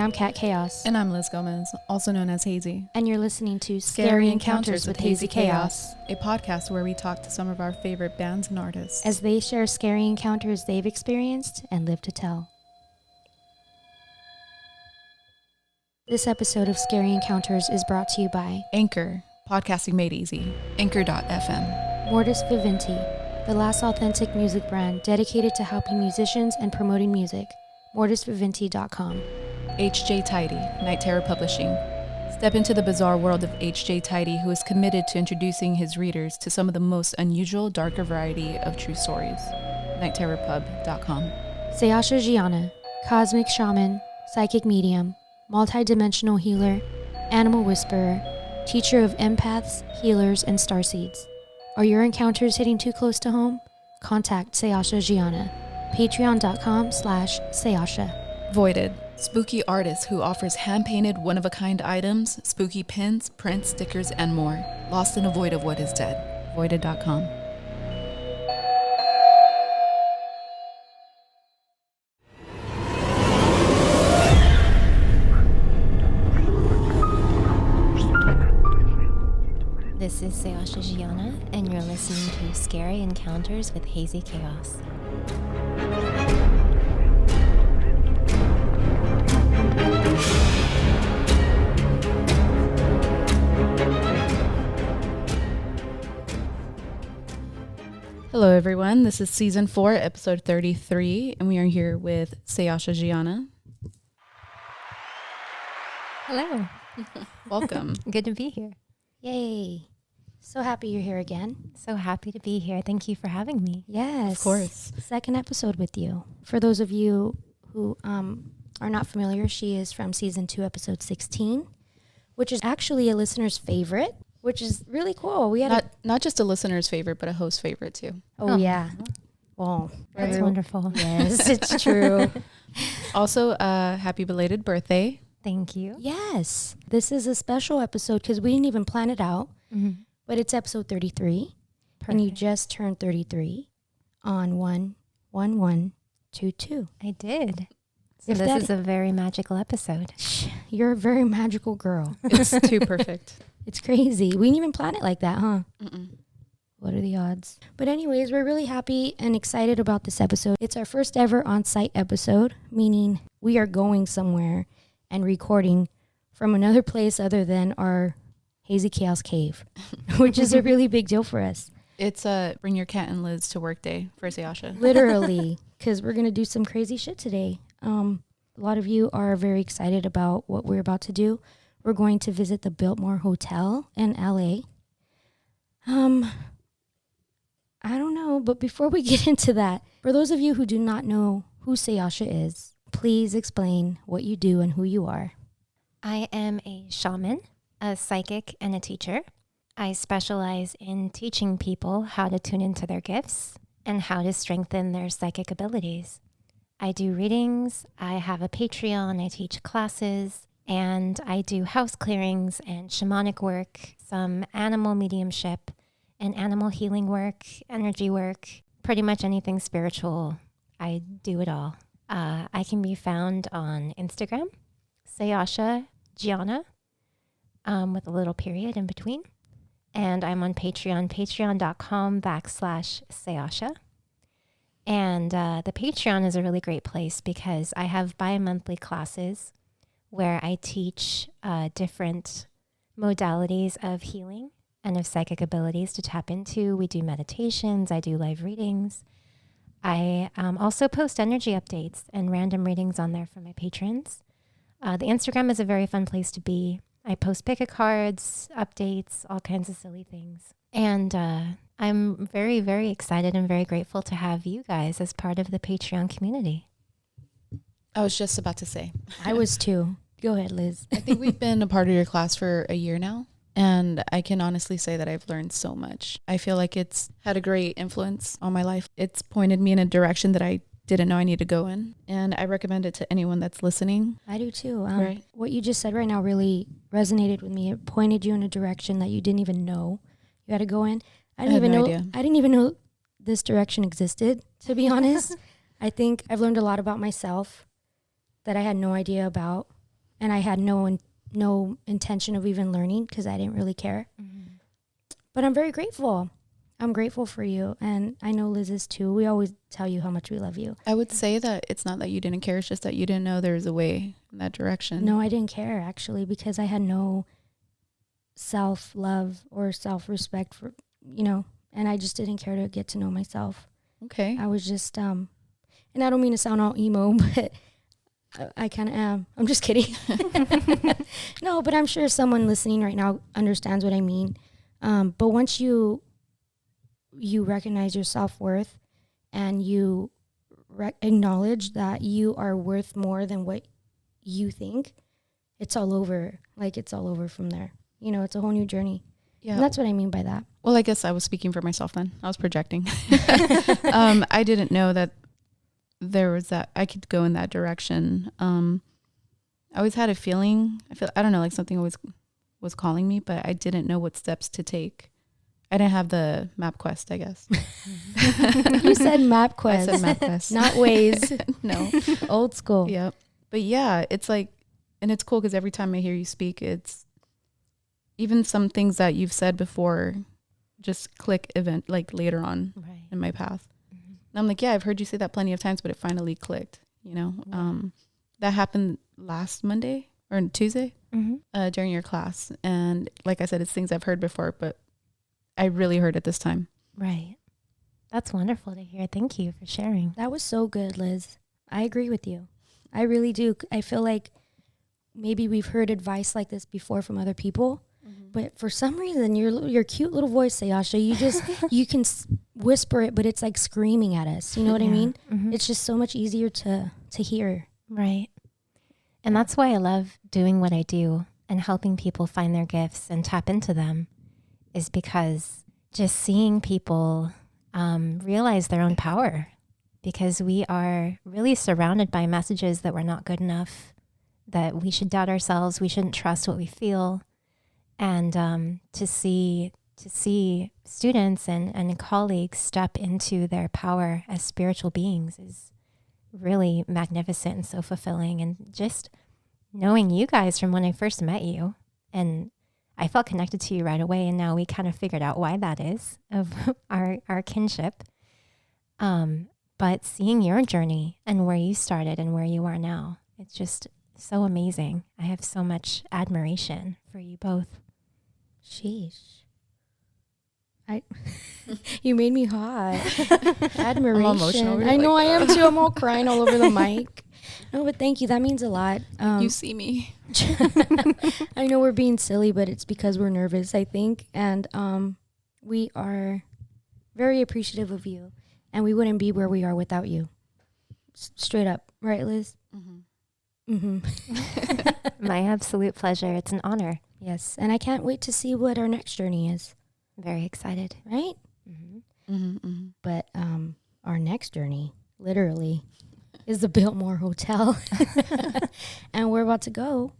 I'm Kat Chaos. And I'm Liz Gomez, also known as Hazy. And you're listening to Scary Encounters with HazyChaos, a podcast where we talk to some of our favorite bands and artists as they share scary encounters they've experienced and live to tell. This episode of Scary Encounters is brought to you by Anchor, podcasting made easy. Anchor.fm. Mortis Vivendi, the last authentic music brand dedicated to helping musicians and promoting music. MortisVivendi.com. HJ Tidy, Night Terror Publishing. Step into the bizarre world of HJ Tidy, who is committed to introducing his readers to some of the most unusual, darker variety of true stories. NightTerrorPub.com. Saeasha Jiana, cosmic shaman, psychic medium, multi-dimensional healer, animal whisperer, teacher of empaths, healers, and starseeds. Are your encounters hitting too close to home? Contact Saeasha Jiana. Patreon.com/Saeasha. Voided, spooky artist who offers hand-painted, one-of-a-kind items, spooky pins, prints, stickers, and more. Lost in a void of what is dead. Voided.com. This is Saeasha Jiana, and you're listening to Scary Encounters with HazyChaos. Hello, everyone. This is Season 4, Episode 33, and we are here with Saeasha Jiana. Hello. Welcome. Good to be here. Yay. So happy you're here again. So happy to be here. Thank you for having me. Yes. Of course. Second episode with you. For those of you who are not familiar, she is from Season 2, Episode 16, which is actually a listener's favorite, which is really cool. We had not just a listener's favorite, but a host favorite, too. Oh, yeah. Well, That's wonderful. Yes, it's true. Also, happy belated birthday. Thank you. Yes. This is a special episode because we didn't even plan it out, Mm-hmm. but it's episode 33. Perfect. And you just turned 33 on 1/11/22. I did. So If this that- is a very magical episode. You're a very magical girl. It's too perfect. It's crazy. We didn't even plan it like that, huh? Mm-mm. What are the odds? But anyways, we're really happy and excited about this episode. It's our first ever on-site episode, meaning we are going somewhere and recording from another place other than our HazyChaos cave, which is a really big deal for us. It's bring your cat and Liz to work day for Saeasha. Literally, because we're going to do some crazy shit today. A lot of you are very excited about what we're about to do. We're going to visit the Biltmore Hotel in LA. I don't know, but before we get into that, for those of you who do not know who Saeasha is, please explain what you do and who you are. I am a shaman, a psychic, and a teacher. I specialize in teaching people how to tune into their gifts and how to strengthen their psychic abilities. I do readings, I have a Patreon, I teach classes, and I do house clearings and shamanic work, some animal mediumship, and animal healing work, energy work, pretty much anything spiritual. I do it all. I can be found on Instagram, Saeasha Jiana, with a little period in between. And I'm on Patreon, patreon.com/Saeasha. And the Patreon is a really great place because I have bi-monthly classes where I teach different modalities of healing and of psychic abilities to tap into. We do meditations, I do live readings. I also post energy updates and random readings on there for my patrons. The Instagram is a very fun place to be. I post pick-a-cards, updates, all kinds of silly things. And I'm very, very excited and very grateful to have you guys as part of the Patreon community. I was just about to say. I was too. Go ahead, Liz. I think we've been a part of your class for a year now. And I can honestly say that I've learned so much. I feel like it's had a great influence on my life. It's pointed me in a direction that I didn't know I need to go in. And I recommend it to anyone that's listening. I do too. Right. What you just said right now really resonated with me. It pointed you in a direction that you didn't even know you had to go in. I had no idea. I didn't even know this direction existed, to be honest. I think I've learned a lot about myself that I had no idea about. and I had no intention of even learning because I didn't really care. Mm-hmm. But I'm very grateful. I'm grateful for you, and I know Liz is too. We always tell you how much we love you. I would say that it's not that you didn't care, it's just that you didn't know there was a way in that direction. No, I didn't care actually because I had no self-love or self-respect for, and I just didn't care to get to know myself. Okay. I was just, and I don't mean to sound all emo, but I kind of am. I'm just kidding. No, but I'm sure someone listening right now understands what I mean. But once you recognize your self-worth and you acknowledge that you are worth more than what you think, it's all over. Like, it's all over from there. It's a whole new journey. Yeah. And that's what I mean by that. Well, I guess I was speaking for myself then. I was projecting. I didn't know that there was that I could go in that direction. I always had a feeling, I don't know, like something always was calling me, but I didn't know what steps to take. I didn't have the map quest, I guess. You said map quest. I said map quest. Not Waze. No. Old school. Yep. But yeah, it's like, and it's cool because every time I hear you speak, it's even some things that you've said before just click event like later on in my path. Mm-hmm. And I'm like, yeah, I've heard you say that plenty of times, but it finally clicked, Yeah. That happened last Monday or Tuesday during your class. And like I said, it's things I've heard before, but I really heard it this time. Right. That's wonderful to hear. Thank you for sharing. That was so good, Liz. I agree with you. I really do. I feel like maybe we've heard advice like this before from other people, but for some reason, your cute little voice, Saeasha, you can whisper it, but it's like screaming at us. You know what I mean? Mm-hmm. It's just so much easier to hear. Right. And that's why I love doing what I do and helping people find their gifts and tap into them, is because just seeing people realize their own power, because we are really surrounded by messages that we're not good enough, that we should doubt ourselves, we shouldn't trust what we feel. And to see students and colleagues step into their power as spiritual beings is really magnificent and so fulfilling. And just knowing you guys from when I first met you, and I felt connected to you right away, and now we kind of figured out why that is, of our kinship. But seeing your journey and where you started and where you are now, it's just so amazing. I have so much admiration for you both. Sheesh. You made me hot. Admiration. I'm emotional. I know I am too. I'm all crying all over the mic. No, but thank you. That means a lot. You see me. I know we're being silly, but it's because we're nervous, I think. And we are very appreciative of you. And we wouldn't be where we are without you. Straight up. Right, Liz? Mm-hmm. Mm-hmm. My absolute pleasure. It's an honor. Yes. And I can't wait to see what our next journey is. Very excited. Right? Mm-hmm. Mm-hmm, mm-hmm. But our next journey, literally, is the Biltmore Hotel. And we're about to go.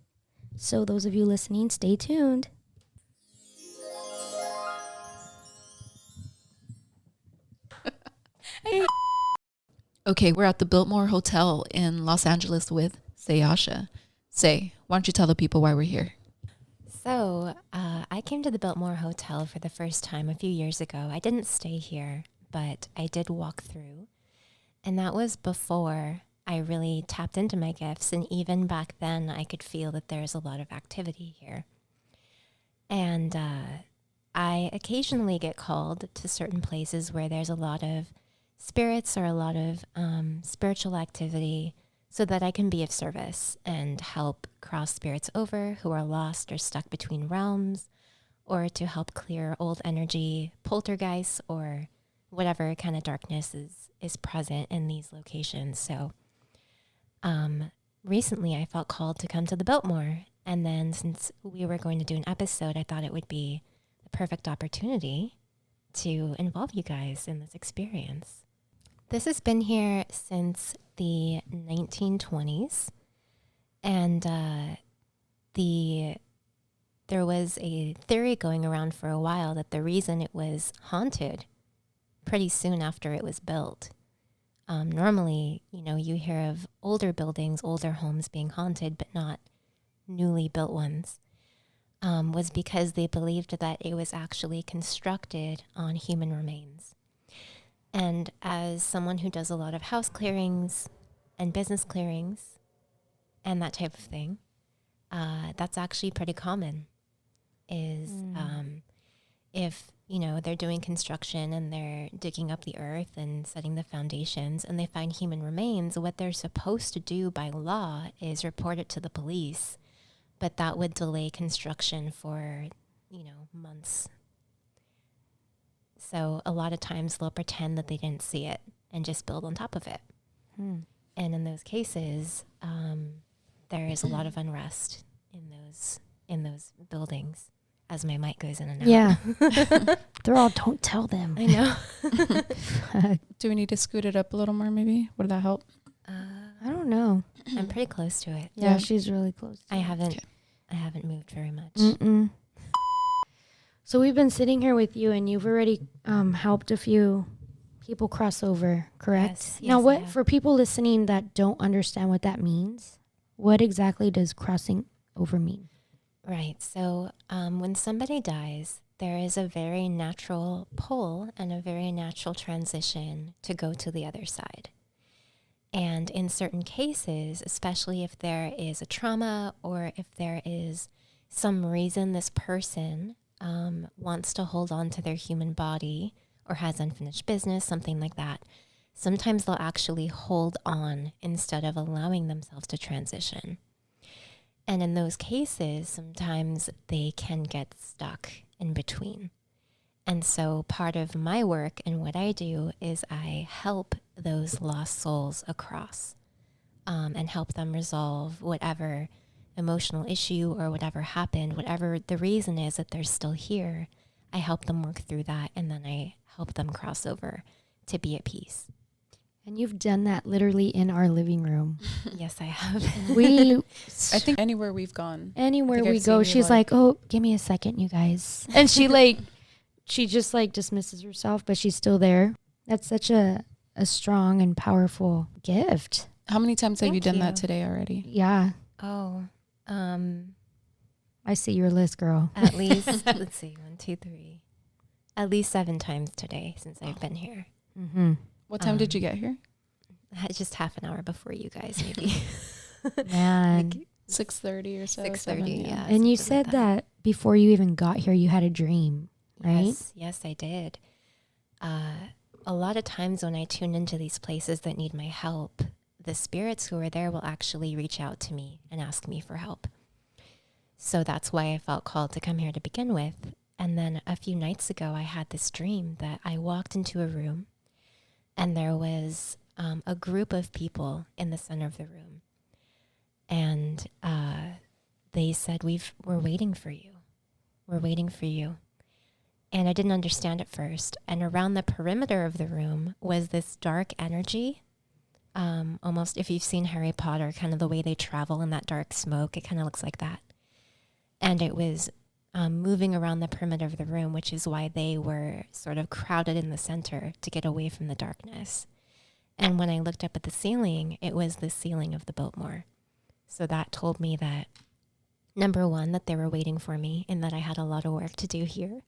So those of you listening, stay tuned. Okay, we're at the Biltmore Hotel in Los Angeles with Saeasha. Say, why don't you tell the people why we're here? So I came to the Biltmore Hotel for the first time a few years ago. I didn't stay here, but I did walk through. And that was before I really tapped into my gifts. And even back then, I could feel that there's a lot of activity here. And I occasionally get called to certain places where there's a lot of spirits or a lot of spiritual activity, so that I can be of service and help cross spirits over who are lost or stuck between realms, or to help clear old energy, poltergeists, or whatever kind of darkness is present in these locations. So recently I felt called to come to the Biltmore. And then since we were going to do an episode, I thought it would be the perfect opportunity to involve you guys in this experience. This has been here since the 1920s, and there was a theory going around for a while that the reason it was haunted pretty soon after it was built. Normally, you hear of older buildings, older homes being haunted, but not newly built ones, was because they believed that it was actually constructed on human remains. And as someone who does a lot of house clearings and business clearings and that type of thing, that's actually pretty common. Is if, you know, they're doing construction and they're digging up the earth and setting the foundations and they find human remains, what they're supposed to do by law is report it to the police. But that would delay construction for, you know, months. So a lot of times they'll pretend that they didn't see it and just build on top of it. And in those cases, there is a lot of unrest in those buildings as my mic goes in and out. Yeah. They're all, don't tell them. I know. Do we need to scoot it up a little more maybe? Would that help? I don't know. I'm pretty close to it. Yeah, she's really close. I haven't moved very much. Mm-mm. So we've been sitting here with you, and you've already helped a few people cross over, correct? Yes, Now, I what have. for people listening that don't understand what that means? What exactly does crossing over mean? Right. So when somebody dies, there is a very natural pull and a very natural transition to go to the other side. And in certain cases, especially if there is a trauma or if there is some reason this person wants to hold on to their human body or has unfinished business, something like that, sometimes they'll actually hold on instead of allowing themselves to transition. And in those cases, sometimes they can get stuck in between. And so part of my work and what I do is I help those lost souls across and help them resolve whatever emotional issue or whatever happened, whatever the reason is that they're still here. I help them work through that, and then I help them cross over to be at peace. And you've done that literally in our living room. Yes, I have. I think anywhere we've gone. Anywhere I've we seen go, you, she's like, oh, give me a second, you guys. And she just like dismisses herself, but she's still there. That's such a strong and powerful gift. How many times have you Thank done that you. today already? Yeah. Oh, I see your list, girl. at least, let's see, 1, 2, 3, at least 7 times today since I've been here. Mm-hmm. What time did you get here? Just half an hour before you guys, maybe. Man. Like 6:30 or so. 6:30, 7, yeah. And you something like said that before you even got here, you had a dream, right? Yes, I did. A lot of times when I tune into these places that need my help, the spirits who are there will actually reach out to me and ask me for help. So that's why I felt called to come here to begin with. And then a few nights ago, I had this dream that I walked into a room and there was a group of people in the center of the room. And they said, we're waiting for you. We're waiting for you. And I didn't understand at first. And around the perimeter of the room was this dark energy. Almost, if you've seen Harry Potter, kind of the way they travel in that dark smoke, it kind of looks like that. And it was moving around the perimeter of the room, which is why they were sort of crowded in the center to get away from the darkness. And when I looked up at the ceiling, it was the ceiling of the Biltmore. So that told me that, number one, that they were waiting for me and that I had a lot of work to do here,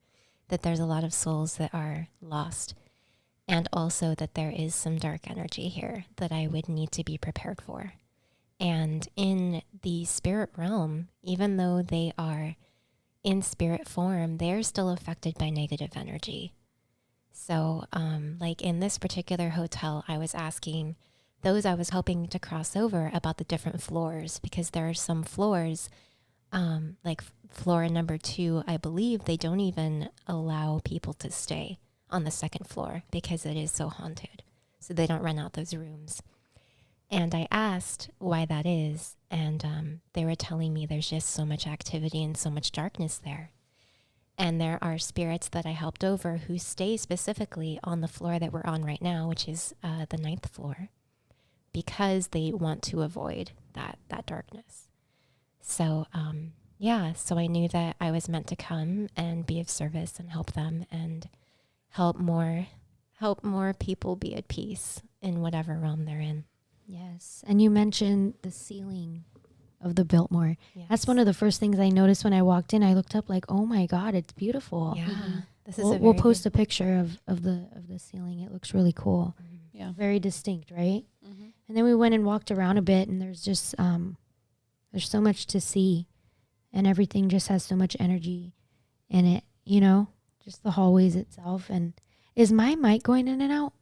that there's a lot of souls that are lost, and also that there is some dark energy here that I would need to be prepared for. And in the spirit realm, even though they are in spirit form, they're still affected by negative energy. So like in this particular hotel, I was asking those I was helping to cross over about the different floors, because there are some floors, like floor number 2, I believe they don't even allow people to stay on the 2nd floor because it is so haunted. So they don't rent out those rooms. And I asked why that is, and they were telling me there's just so much activity and so much darkness there. And there are spirits that I helped over who stay specifically on the floor that we're on right now, which is the 9th floor, because they want to avoid that darkness. So, so I knew that I was meant to come and be of service and help them and help more people be at peace in whatever realm they're in. Yes. And you mentioned the ceiling of the Biltmore. Yes. That's one of the first things I noticed when I walked in. I looked up like, oh my God, it's beautiful. Yeah. This is We'll post a picture of the ceiling. It looks really cool. Yeah. Very distinct, right? Mm-hmm. And then we went and walked around a bit, and there's just there's so much to see, and everything just has so much energy in it, you know, just the hallways itself. And is my mic going in and out?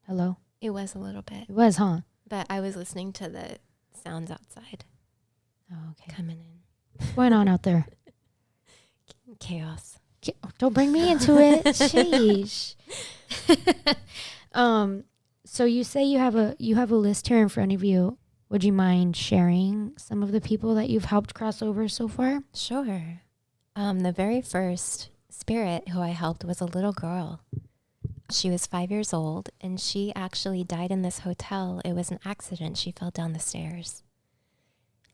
Hello? It was a little bit, It was, huh? but I was listening to the sounds outside Oh, okay. coming in. What's going on out there? Chaos. Don't bring me into it. Sheesh. So you say you have a list here in front of you. Would you mind sharing some of the people that you've helped cross over so far? Sure. The very first spirit who I helped was a little girl. She was 5 years old, and she actually died in this hotel. It was an accident. She fell down the stairs.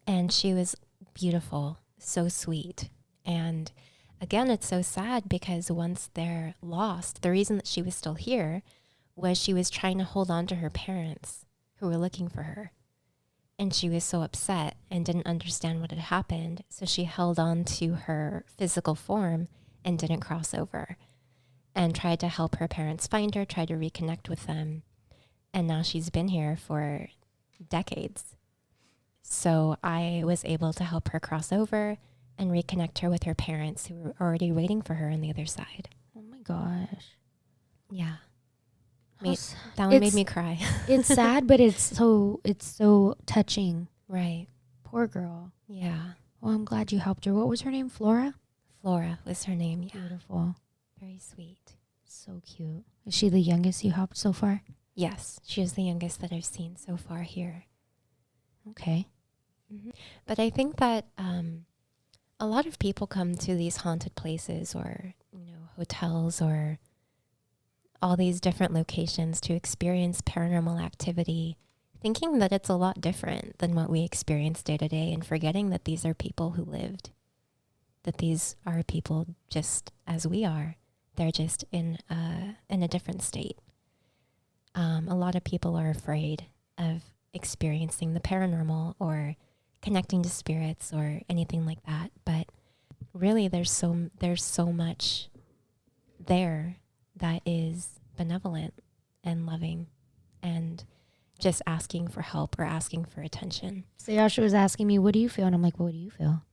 And she was beautiful, so sweet. And again, it's so sad because once they're lost, the reason that she was still here was she was trying to hold on to her parents who were looking for her. And she was so upset and didn't understand what had happened. So she held on to her physical form and didn't cross over, and tried to help her parents find her, tried to reconnect with them. And now she's been here for decades. So I was able to help her cross over and reconnect her with her parents who were already waiting for her on the other side. Oh my gosh. Yeah. How s- That one made It's- me cry. It's sad, but it's so touching. Right. Poor girl. Yeah. Well, I'm glad you helped her. What was her name? Flora? Flora was her name. Yeah. Beautiful. Very sweet. So cute. Is she the youngest you helped so far? Yes. She is the youngest that I've seen so far here. Okay. But I think that a lot of people come to these haunted places or, hotels or all these different locations to experience paranormal activity, thinking that it's a lot different than what we experience day to day, and forgetting that these are people who lived, that these are people just as we are. They're just in a different state. A lot of people are afraid of experiencing the paranormal or connecting to spirits or anything like that. But really, there's so much there that is benevolent and loving and just asking for help or asking for attention. Saeasha was asking me, what do you feel? And I'm like, well, what do you feel?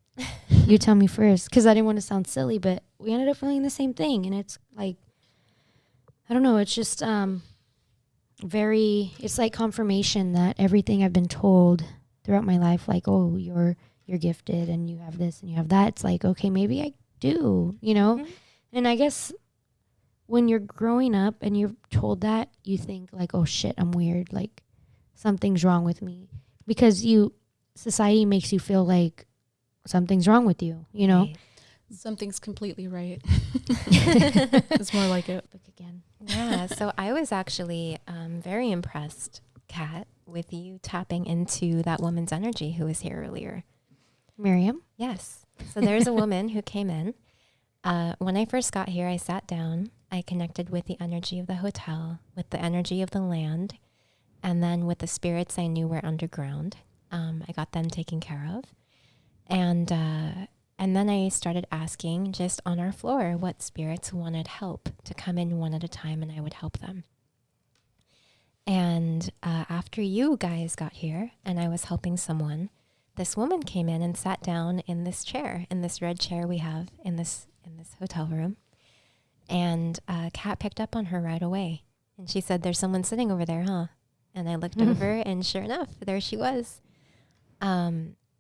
You tell me first. Because I didn't want to sound silly, but we ended up feeling the same thing. And it's like, I don't know, it's just it's like confirmation that everything I've been told throughout my life, like, oh, you're gifted and you have this and you have that. It's like, okay, maybe I do, Mm-hmm. And I guess when you're growing up and you're told that, you think like, oh shit, I'm weird. Like something's wrong with me, because society makes you feel like something's wrong with you, Right. Something's completely right. It's more like it. Look again. Yeah, so I was actually very impressed, Kat, with you tapping into that woman's energy who was here earlier. Miriam? Yes. So there's a woman who came in. When I first got here, I sat down. I connected with the energy of the hotel, with the energy of the land, and then with the spirits I knew were underground. I got them taken care of. And then I started asking just on our floor what spirits wanted help to come in one at a time, and I would help them. And after you guys got here and I was helping someone, this woman came in and sat down in this chair, in this red chair we have in this hotel room. And Kat picked up on her right away. And she said, there's someone sitting over there, huh? And I looked over, and sure enough, there she was.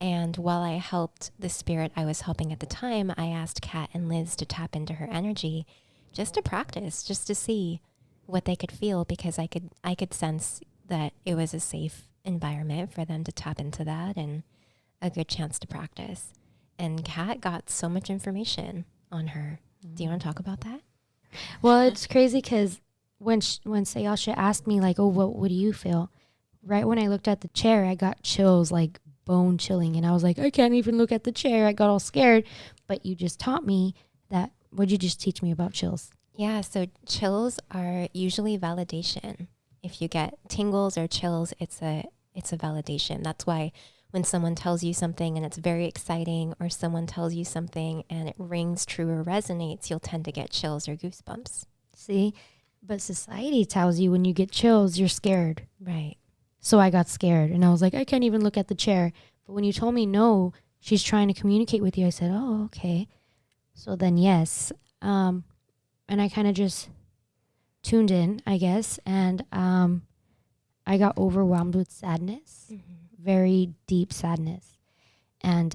And while I helped the spirit I was helping at the time, I asked Kat and Liz to tap into her energy just to practice, just to see what they could feel, because I could sense that it was a safe environment for them to tap into that and a good chance to practice. And Kat got so much information on her. Do you want to talk about that? Well, it's crazy because when Saeasha asked me, like, oh, what do you feel? Right when I looked at the chair, I got chills, like bone chilling. And I was like, I can't even look at the chair. I got all scared. But you just taught me that. What'd you just teach me about chills? Yeah, so chills are usually validation. If you get tingles or chills, it's a validation. That's why when someone tells you something and it's very exciting, or someone tells you something and it rings true or resonates, you'll tend to get chills or goosebumps. See, but society tells you when you get chills, you're scared. Right. So I got scared and I was like, I can't even look at the chair. But when you told me, no, she's trying to communicate with you, I said, oh, okay. So then, yes. And I kind of just tuned in, I guess. And I got overwhelmed with sadness, very deep sadness. And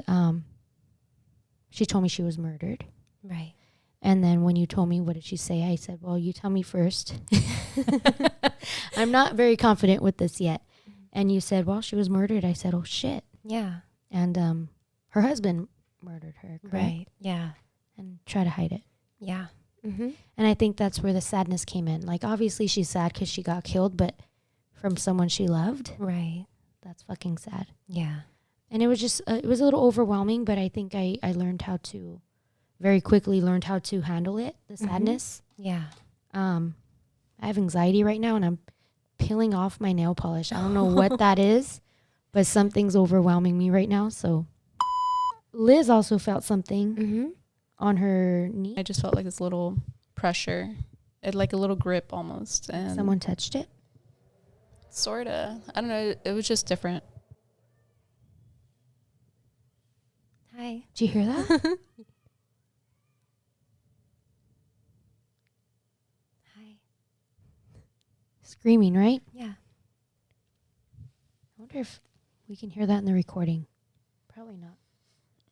she told me she was murdered. Right. And then when you told me, what did she say? I said, well, you tell me first. I'm not very confident with this yet. And you said, well, she was murdered. I said, oh, shit. Yeah. And her husband murdered her, correct? Right. Yeah. And try to hide it. Yeah. Mm-hmm. And I think that's where the sadness came in. Like, obviously she's sad because she got killed, but from someone she loved, Right. that's fucking sad. Yeah. And it was just, it was a little overwhelming, but I think I learned how to, very quickly learned how to handle it, the sadness. Yeah. I have anxiety right now and I'm peeling off my nail polish. I don't know what that is, but something's overwhelming me right now. So Liz also felt something on her knee. I just felt like this little pressure, it like a little grip almost. And Someone touched it. sorta. I don't know. It was just different. Hi. Did you hear that? Hi. Screaming, right? Yeah. I wonder if we can hear that in the recording. Probably not.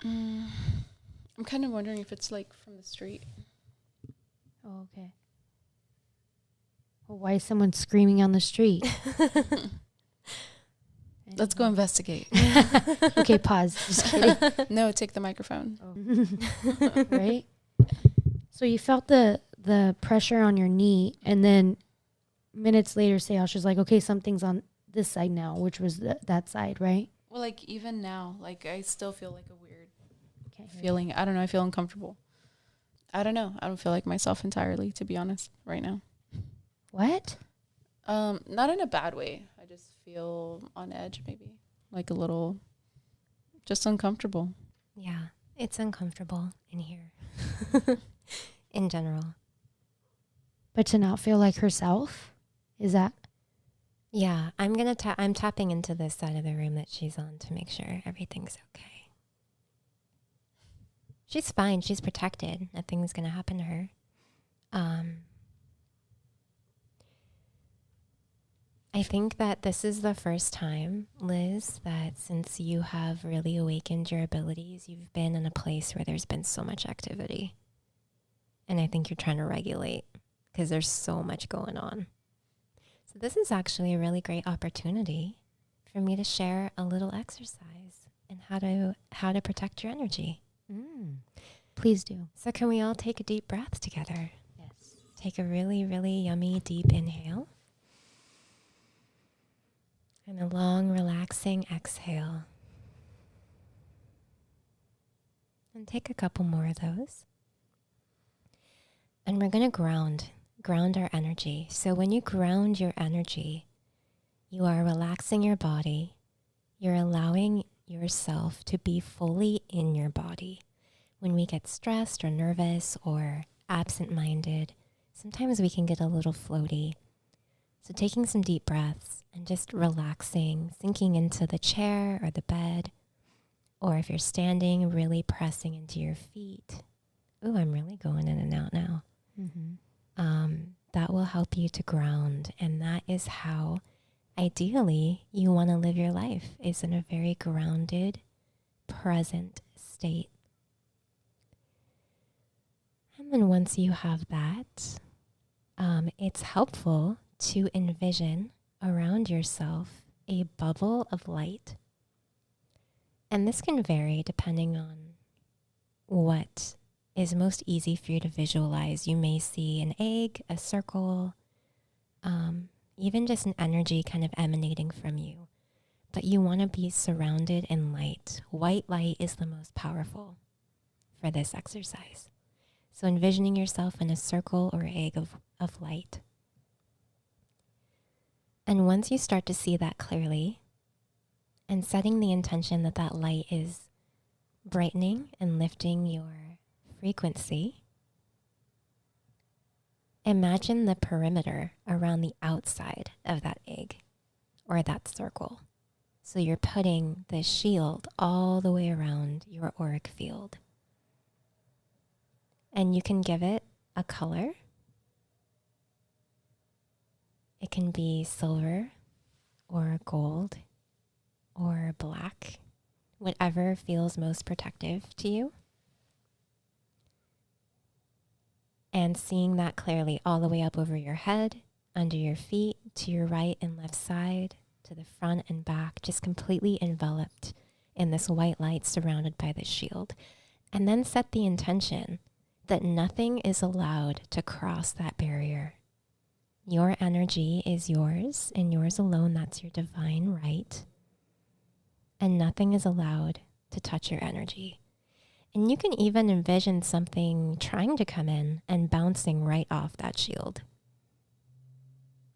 I'm kind of wondering if it's like from the street. Oh, okay. Well, why is someone screaming on the street? Let's go investigate. Okay, pause. Just kidding. No, take the microphone. Oh. Right? So you felt the pressure on your knee, and then minutes later, Saeasha's like, okay, something's on this side now, which was that side, right? Well, like even now, like I still feel like a weird Can't hear feeling. I don't know. I feel uncomfortable. I don't know. I don't feel like myself entirely, to be honest, right now. What? Not in a bad way. I just feel on edge, maybe like a little, just uncomfortable. Yeah. It's uncomfortable in here. In general. But to not feel like herself? Is that? Yeah. I'm tapping into this side of the room that she's on to make sure everything's okay. She's fine. She's protected. Nothing's going to happen to her. I think that this is the first time, Liz, that since you have really awakened your abilities, you've been in a place where there's been so much activity. And I think you're trying to regulate because there's so much going on. So this is actually a really great opportunity for me to share a little exercise in how to protect your energy. Please do. So can we all take a deep breath together? Yes. Take a really, really yummy deep inhale. And a long, relaxing exhale. And take a couple more of those. And we're going to ground our energy. So when you ground your energy, you are relaxing your body. You're allowing yourself to be fully in your body. When we get stressed or nervous or absent-minded, sometimes we can get a little floaty. So taking some deep breaths and just relaxing, sinking into the chair or the bed, or if you're standing, really pressing into your feet. Ooh, I'm really going in and out now. That will help you to ground. And that is how, ideally, you want to live your life, is in a very grounded, present state. And then once you have that, it's helpful to envision around yourself a bubble of light. And this can vary depending on what is most easy for you to visualize. You may see an egg, a circle, even just an energy kind of emanating from you. But you want to be surrounded in light. White light is the most powerful for this exercise. So envisioning yourself in a circle or egg of light. And once you start to see that clearly, and setting the intention that that light is brightening and lifting your frequency. Imagine the perimeter around the outside of that egg or that circle. So you're putting the shield all the way around your auric field. And you can give it a color. It can be silver or gold or black, whatever feels most protective to you. And seeing that clearly all the way up over your head, under your feet, to your right and left side, to the front and back, just completely enveloped in this white light surrounded by this shield. And then set the intention that nothing is allowed to cross that barrier. Your energy is yours and yours alone. That's your divine right. And nothing is allowed to touch your energy. And you can even envision something trying to come in and bouncing right off that shield.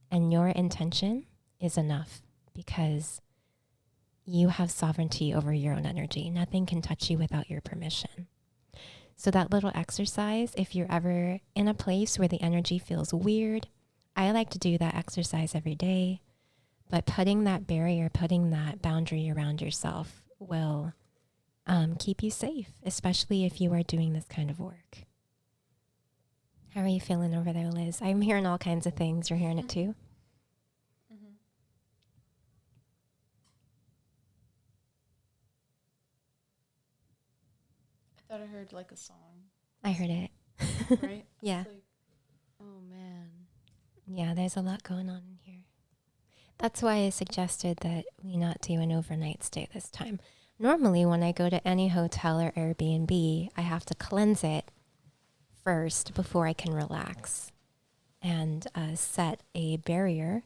And your intention is enough because you have sovereignty over your own energy. Nothing can touch you without your permission. So that little exercise, if you're ever in a place where the energy feels weird, I like to do that exercise every day. But putting that barrier, putting that boundary around yourself will keep you safe, especially if you are doing this kind of work. How are you feeling over there, Liz? I'm hearing all kinds of things. You're hearing it too? Mm-hmm. I thought I heard like a song. I heard it. Right? Yeah. Like, oh man. Yeah, there's a lot going on in here. That's why I suggested that we not do an overnight stay this time. Normally, when I go to any hotel or Airbnb, I have to cleanse it first before I can relax and set a barrier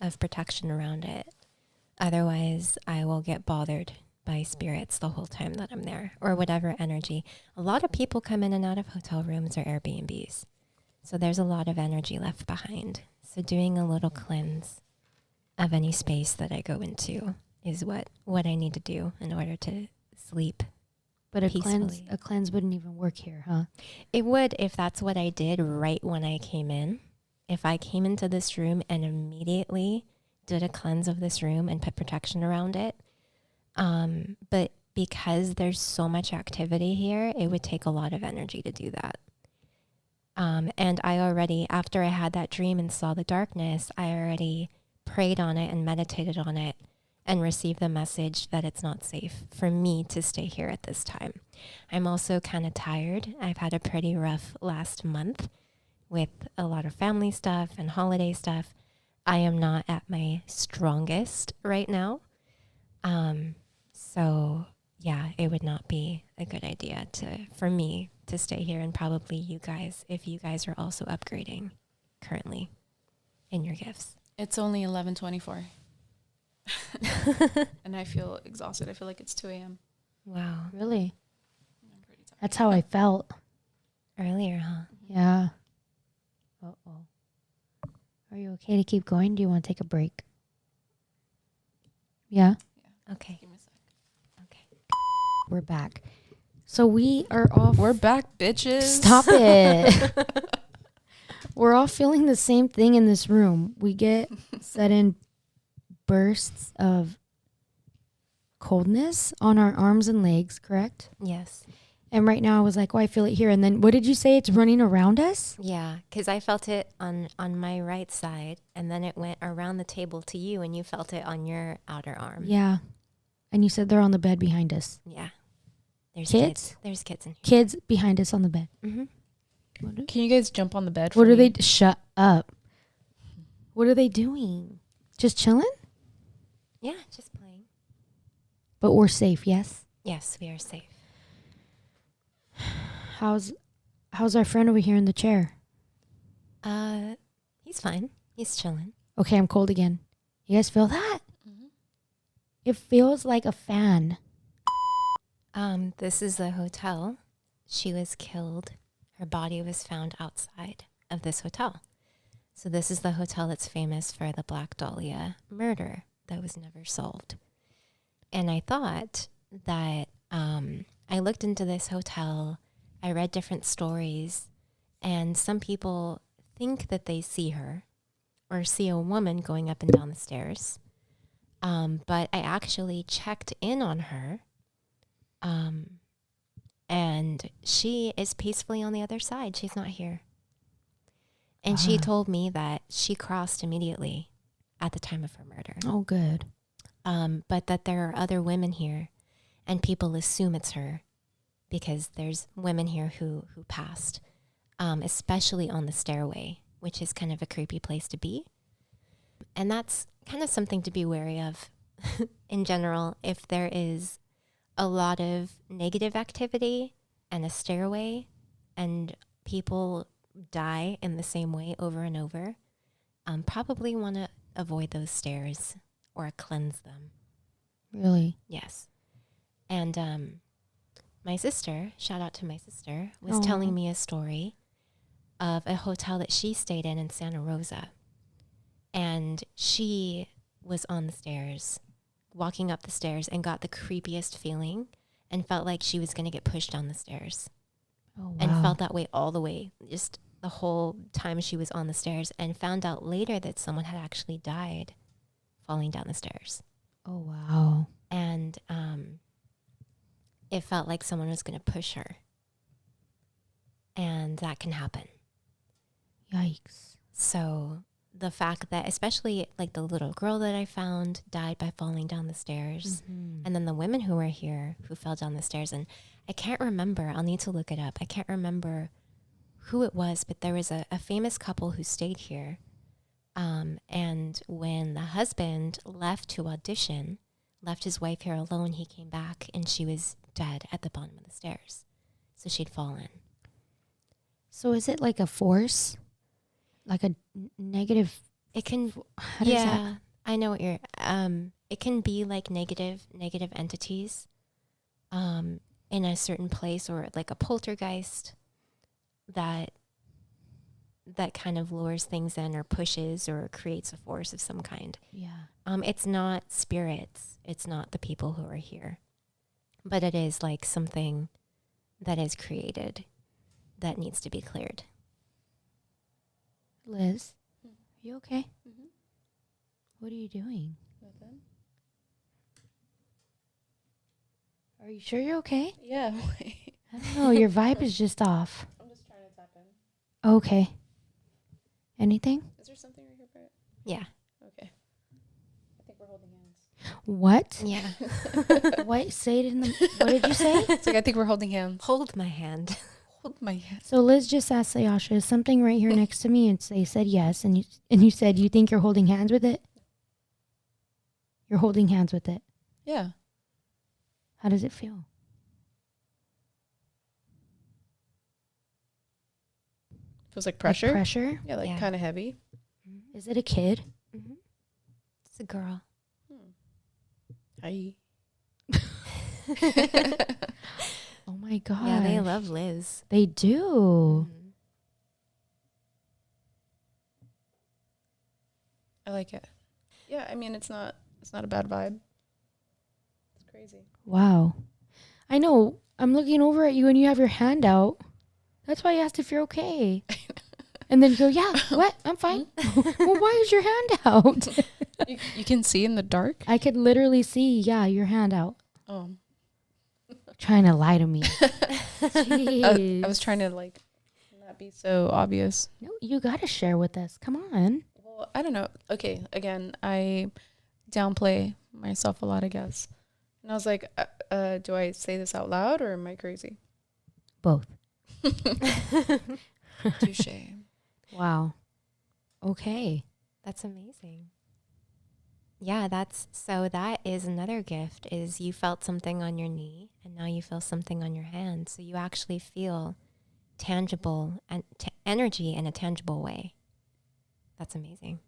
of protection around it. Otherwise, I will get bothered by spirits the whole time that I'm there or whatever energy. A lot of people come in and out of hotel rooms or Airbnbs. So there's a lot of energy left behind. So doing a little cleanse of any space that I go into is what I need to do in order to sleep. But a peacefully. cleanse wouldn't even work here, huh? It would if that's what I did right when I came in. If I came into this room and immediately did a cleanse of this room and put protection around it. But because there's so much activity here, it would take a lot of energy to do that. And I already, after I had that dream and saw the darkness, I already prayed on it and meditated on it and received the message that it's not safe for me to stay here at this time. I'm also kind of tired. I've had a pretty rough last month with a lot of family stuff and holiday stuff. I am not at my strongest right now. So yeah, it would not be a good idea for me to stay here, and probably you guys, if you guys are also upgrading currently in your gifts. It's only 11:24. And I feel exhausted. I feel like it's 2 a.m. Wow. Really? I'm pretty tired. That's how I felt. Earlier, huh? Yeah. Uh-oh. Are you okay to keep going? Do you want to take a break? Yeah? Okay. Give me a sec. Okay. We're back. So we are off. We're back, bitches. Stop it. We're all feeling the same thing in this room. We get sudden bursts of coldness on our arms and legs, correct? Yes. And right now I was like, oh, I feel it here. And then what did you say? It's running around us? Yeah, because I felt it on my right side, and then it went around the table to you, and you felt it on your outer arm. Yeah. And you said they're on the bed behind us. Yeah. There's Kids? There's kids in here. Kids behind us on the bed. Mm-hmm. Can you guys jump on the bed? What for are me? they? Shut up. What are they doing? Just chilling? Yeah, just playing. But we're safe, yes? Yes, we are safe. How's our friend over here in the chair? He's fine. He's chilling. Okay, I'm cold again. You guys feel that? Mhm. It feels like a fan. This is the hotel. She was killed. Her body was found outside of this hotel. So this is the hotel that's famous for the Black Dahlia murder that was never solved. And I thought that I looked into this hotel, I read different stories, and some people think that they see her or see a woman going up and down the stairs. But I actually checked in on her, and she is peacefully on the other side. She's not here. And she told me that she crossed immediately at the time of her murder. Oh, good. But that there are other women here, and people assume it's her because there's women here who passed, especially on the stairway, which is kind of a creepy place to be. And that's kind of something to be wary of in general. If there is a lot of negative activity and a stairway and people die in the same way over and over, probably want to avoid those stairs or cleanse them. Really? Yes. And my sister, shout out to my sister, was telling me a story of a hotel that she stayed in Santa Rosa. And she was on the stairs, walking up the stairs, and got the creepiest feeling and felt like she was going to get pushed down the stairs. Oh, wow. And felt that way all the way, just the whole time she was on the stairs, and found out later that someone had actually died falling down the stairs. Oh, wow. And it felt like someone was going to push her. And that can happen. Yikes. So the fact that, especially like the little girl that I found died by falling down the stairs. Mm-hmm. And then the women who were here who fell down the stairs. And I can't remember. I'll need to look it up. I can't remember who it was, but there was a famous couple who stayed here. And when the husband left to audition, left his wife here alone, he came back and she was dead at the bottom of the stairs. So she'd fallen. So is it like a force? Like a negative? It can, How does that? I know what you're, it can be like negative entities, in a certain place, or like a poltergeist that kind of lures things in or pushes or creates a force of some kind. Yeah. It's not spirits. It's not the people who are here, but it is like something that is created that needs to be cleared. Liz, are you okay? Mm-hmm. What are you doing? Nothing. Are you sure you're okay? Yeah. I don't know. Your vibe is just off. I'm just trying to tap in. Okay. Anything? Is there something right here, Brett? Yeah. Okay. I think we're holding hands. What? Yeah. What? Say it in the... What did you say? It's like, I think we're holding hands. Hold my hand. Hold my hand. So Liz just asked Saeasha, is something right here next to me? And they said yes. And you said you think you're holding hands with it? You're holding hands with it. Yeah. How does it feel? Feels like pressure. Like pressure? Yeah, like Yeah. kind of heavy. Is it a kid? Mm-hmm. It's a girl. Hi. Oh my God. Yeah, they love Liz. They do. Mhm. I like it. Yeah, I mean, it's not a bad vibe. It's crazy. Wow. I know. I'm looking over at you and you have your hand out. That's why I asked if you're okay. And then you go, yeah, what? I'm fine. Well, why is your hand out? You can see in the dark? I could literally see, yeah, your hand out. Oh. Trying to lie to me. I Jeez. was trying to like not be so obvious. No, you got to share with us. Come on. Well, I don't know. Okay, again, I downplay myself a lot, I guess. And I was like, do I say this out loud or am I crazy? Both. Touche. Wow. Okay. That's amazing. Yeah, that is another gift, is you felt something on your knee and now you feel something on your hand. So you actually feel tangible and energy in a tangible way. That's amazing.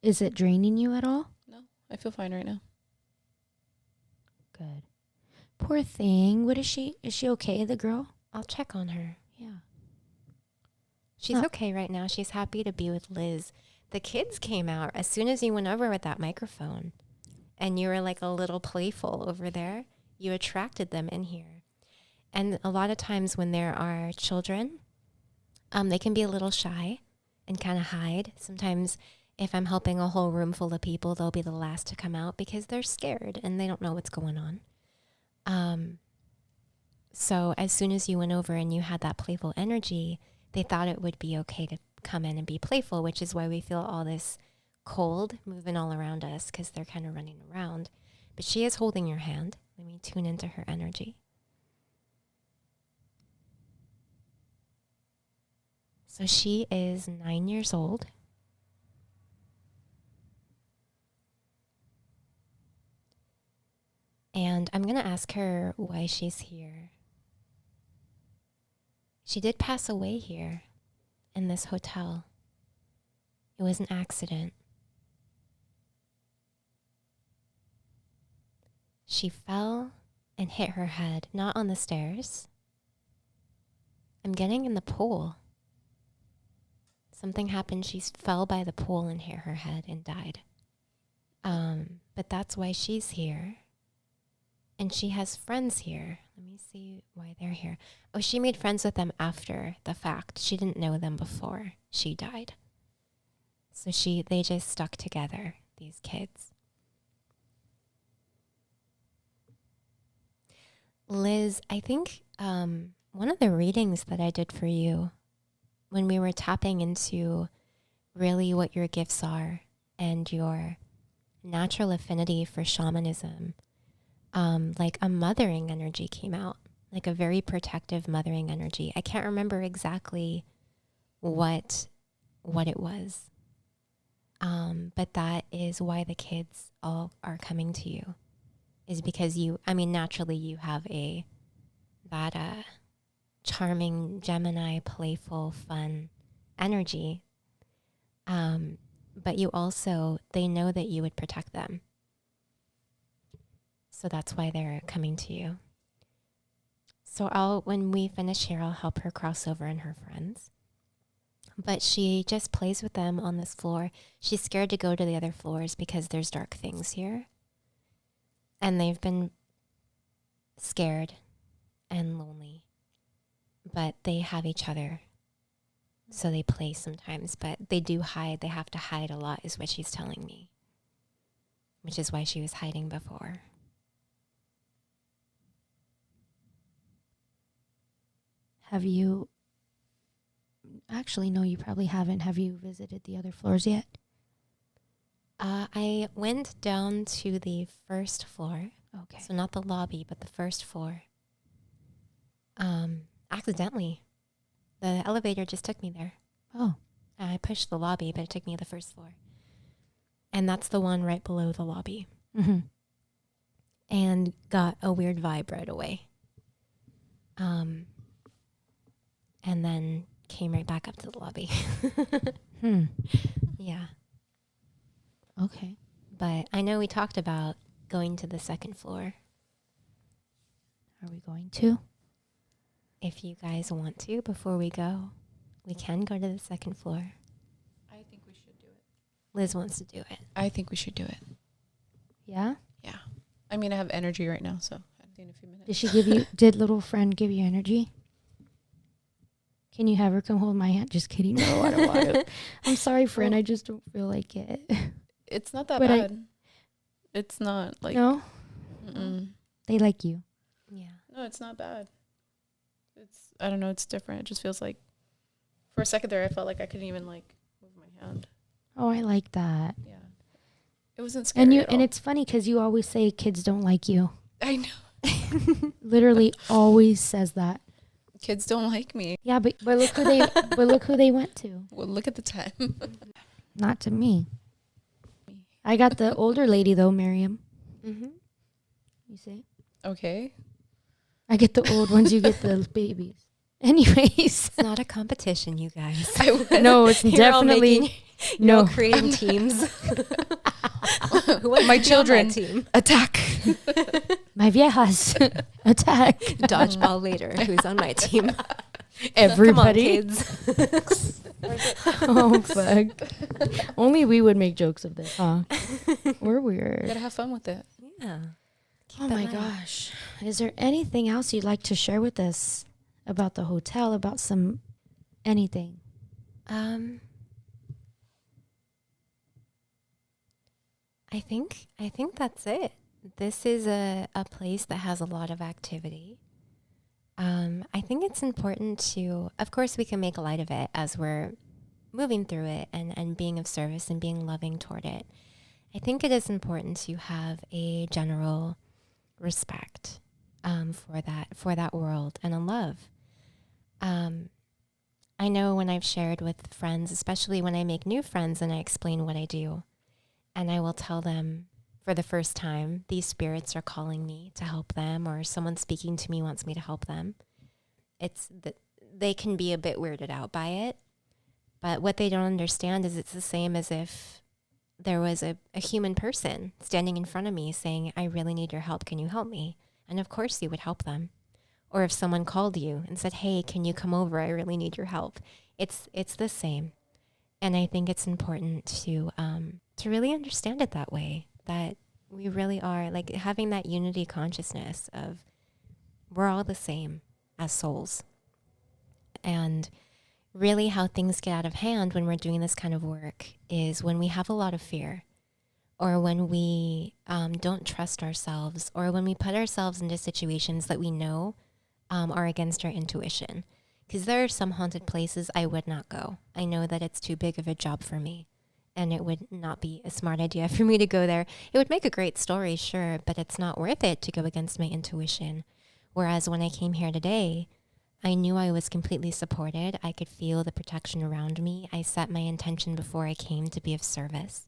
Is it draining you at all? No, I feel fine right now. Good. Poor thing. What is she? Is she okay, the girl? I'll check on her. Yeah. She's Huh. okay right now. She's happy to be with Liz. The kids came out as soon as you went over with that microphone. and you were like a little playful over there, you attracted them in here. And a lot of times when there are children, they can be a little shy and kind of hide. Sometimes if I'm helping a whole room full of people, they'll be the last to come out because they're scared and they don't know what's going on. So as soon as you went over and you had that playful energy, they thought it would be okay to come in and be playful, which is why we feel all this cold moving all around us because they're kind of running around. But she is holding your hand. Let me tune into her energy. So she is 9 years old. And I'm going to ask her why she's here. She did pass away here in this hotel. It was an accident. She fell and hit her head, not on the stairs. I'm getting in the pool. Something happened. She fell by the pool and hit her head and died. But that's why she's here. And she has friends here. Let me see why they're here. Oh, she made friends with them after the fact. She didn't know them before she died. So they just stuck together, these kids. Liz, I think one of the readings that I did for you when we were tapping into really what your gifts are and your natural affinity for shamanism, like a mothering energy came out, like a very protective mothering energy. I can't remember exactly what it was. But that is why the kids all are coming to you, is because naturally you have that charming Gemini, playful, fun energy. But they know that you would protect them. So that's why they're coming to you. So when we finish here, I'll help her cross over and her friends. But she just plays with them on this floor. She's scared to go to the other floors because there's dark things here. And they've been scared and lonely. But they have each other. So they play sometimes. But they do hide. They have to hide a lot is what she's telling me. Which is why she was hiding before. Have you... Actually, no, you probably haven't. Have you visited the other floors yet? I went down to the first floor. Okay. So not the lobby, but the first floor. Accidentally. The elevator just took me there. Oh. I pushed the lobby, but it took me to the first floor. And that's the one right below the lobby. Mm-hmm. And got a weird vibe right away. And then came right back up to the lobby. Yeah. Okay. But I know we talked about going to the second floor. Are we going to? If you guys want to, before we go, we can go to the second floor. I think we should do it. Liz wants to do it. I think we should do it. Yeah? Yeah. I mean, I have energy right now, so I'll do in a few minutes. Did little friend give you energy? Can you have her come hold my hand? Just kidding. No, I don't want to. I'm sorry, friend. I just don't feel like it. It's not that bad. It's not like... No? Mm-mm. They like you. Yeah. No, it's not bad. I don't know, it's different. It just feels like... For a second there, I felt like I couldn't even, like, move my hand. Oh, I like that. Yeah. It wasn't scary at all. And it's funny because you always say kids don't like you. I know. Literally always says that. Kids don't like me. Yeah, but look who they went to. Well, look at the time. Not to me. I got the older lady though, Miriam. Mm-hmm. You see? Okay. I get the old ones, you get the babies. Anyways. It's not a competition, you guys. No, it's definitely no creating teams. My children team. Attack. My viejas attack. Dodgeball later. Who's on my team? Everybody. Come on, kids. Oh, fuck. Only we would make jokes of this, huh? We're weird. Gotta have fun with it. Yeah. Oh Keep it my light. gosh. Is there anything else you'd like to share with us about the hotel, about anything? I think that's it. This is a place that has a lot of activity. I think it's important to, of course, we can make light of it as we're moving through it and being of service and being loving toward it. I think it is important to have a general respect for that world and a love. I know when I've shared with friends, especially when I make new friends and I explain what I do, and I will tell them for the first time, these spirits are calling me to help them, or someone speaking to me wants me to help them. They can be a bit weirded out by it, but what they don't understand is it's the same as if there was a human person standing in front of me saying, I really need your help. Can you help me? And of course you would help them. Or if someone called you and said, hey, can you come over? I really need your help. It's the same. And I think it's important to really understand it that way, that we really are, like, having that unity consciousness of we're all the same as souls. And really how things get out of hand when we're doing this kind of work is when we have a lot of fear, or when we don't trust ourselves, or when we put ourselves into situations that we know are against our intuition. Because there are some haunted places I would not go. I know that it's too big of a job for me, and it would not be a smart idea for me to go there. It would make a great story, sure, but it's not worth it to go against my intuition. Whereas when I came here today, I knew I was completely supported. I could feel the protection around me. I set my intention before I came to be of service.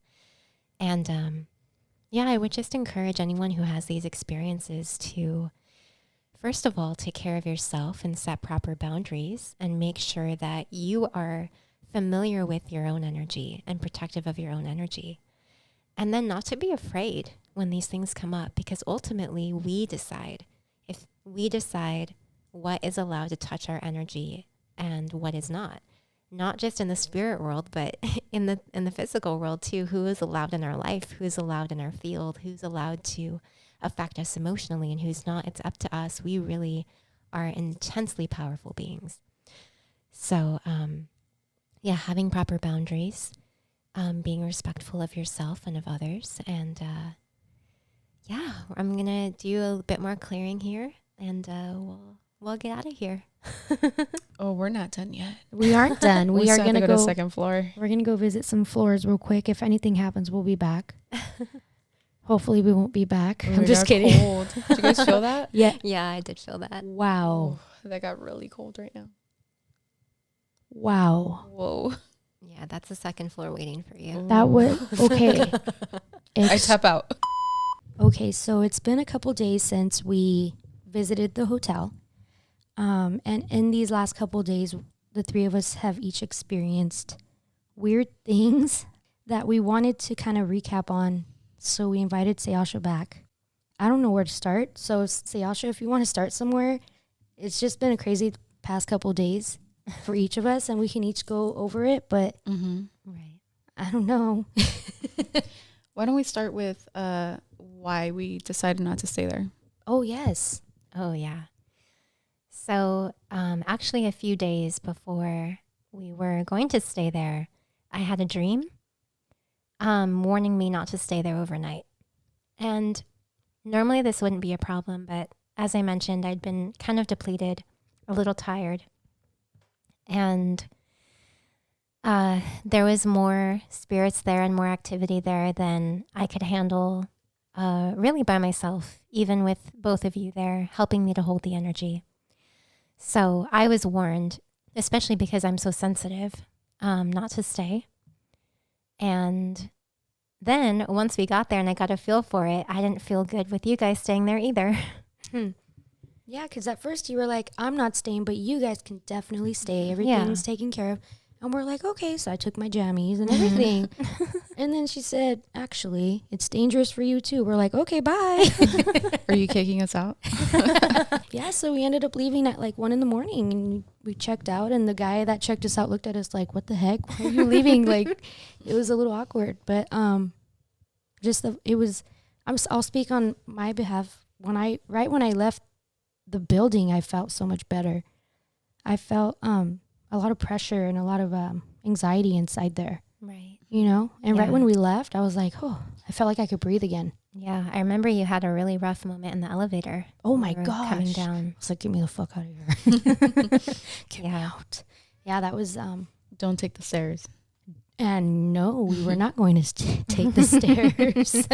And I would just encourage anyone who has these experiences to, first of all, take care of yourself and set proper boundaries and make sure that you are familiar with your own energy and protective of your own energy. And then not to be afraid when these things come up, because ultimately we decide. If we decide what is allowed to touch our energy and what is not just in the spirit world, but in the physical world too, who is allowed in our life, who's allowed in our field, who's allowed to affect us emotionally and who's not. It's up to us. We really are intensely powerful beings. So, having proper boundaries, being respectful of yourself and of others. And I'm going to do a bit more clearing here, and we'll get out of here. Oh, we're not done yet. We aren't done. We are still have going to to go to go. the second floor. We're going to go visit some floors real quick. If anything happens, we'll be back. Hopefully we won't be back. Oh, I'm it just got kidding. Cold. Did you guys feel that? Yeah. Yeah, I did feel that. Wow. Oh, that got really cold right now. Wow. Whoa. Yeah, that's the second floor waiting for you. That was okay. I tap out. Okay, so it's been a couple days since we visited the hotel. And in these last couple days, the three of us have each experienced weird things that we wanted to kind of recap on. So we invited Saeasha back. I don't know where to start. So Saeasha, if you want to start somewhere, it's just been a crazy past couple days for each of us, and we can each go over it. But Right. I don't know. Why don't we start with why we decided not to stay there? Oh, yes. Oh, yeah. So actually a few days before we were going to stay there, I had a dream warning me not to stay there overnight. And normally this wouldn't be a problem, but as I mentioned, I'd been kind of depleted, a little tired. And there was more spirits there and more activity there than I could handle really by myself, even with both of you there helping me to hold the energy. So I was warned, especially because I'm so sensitive, not to stay. And then once we got there and I got a feel for it, I didn't feel good with you guys staying there either. Yeah, because at first you were like, I'm not staying, but you guys can definitely stay. Everything's taken care of. And we're like, okay. So I took my jammies and everything. And then she said, actually, it's dangerous for you too. We're like, okay, bye. Are you kicking us out? Yeah, so we ended up leaving at like 1 a.m. and we checked out, and the guy that checked us out looked at us like, what the heck? Why are you leaving? Like, it was a little awkward, but I'll speak on my behalf. When I left the building, I felt so much better. I felt a lot of pressure and a lot of anxiety inside there. Right. You know? And right Yeah. when we left, I was like, oh, I felt like I could breathe again. Yeah. I remember you had a really rough moment in the elevator. Oh when my we were gosh. coming down. I was like, get me the fuck out of here. Get me Yeah. out. Yeah, that was, Don't take the stairs. and no, we were not going to take the stairs.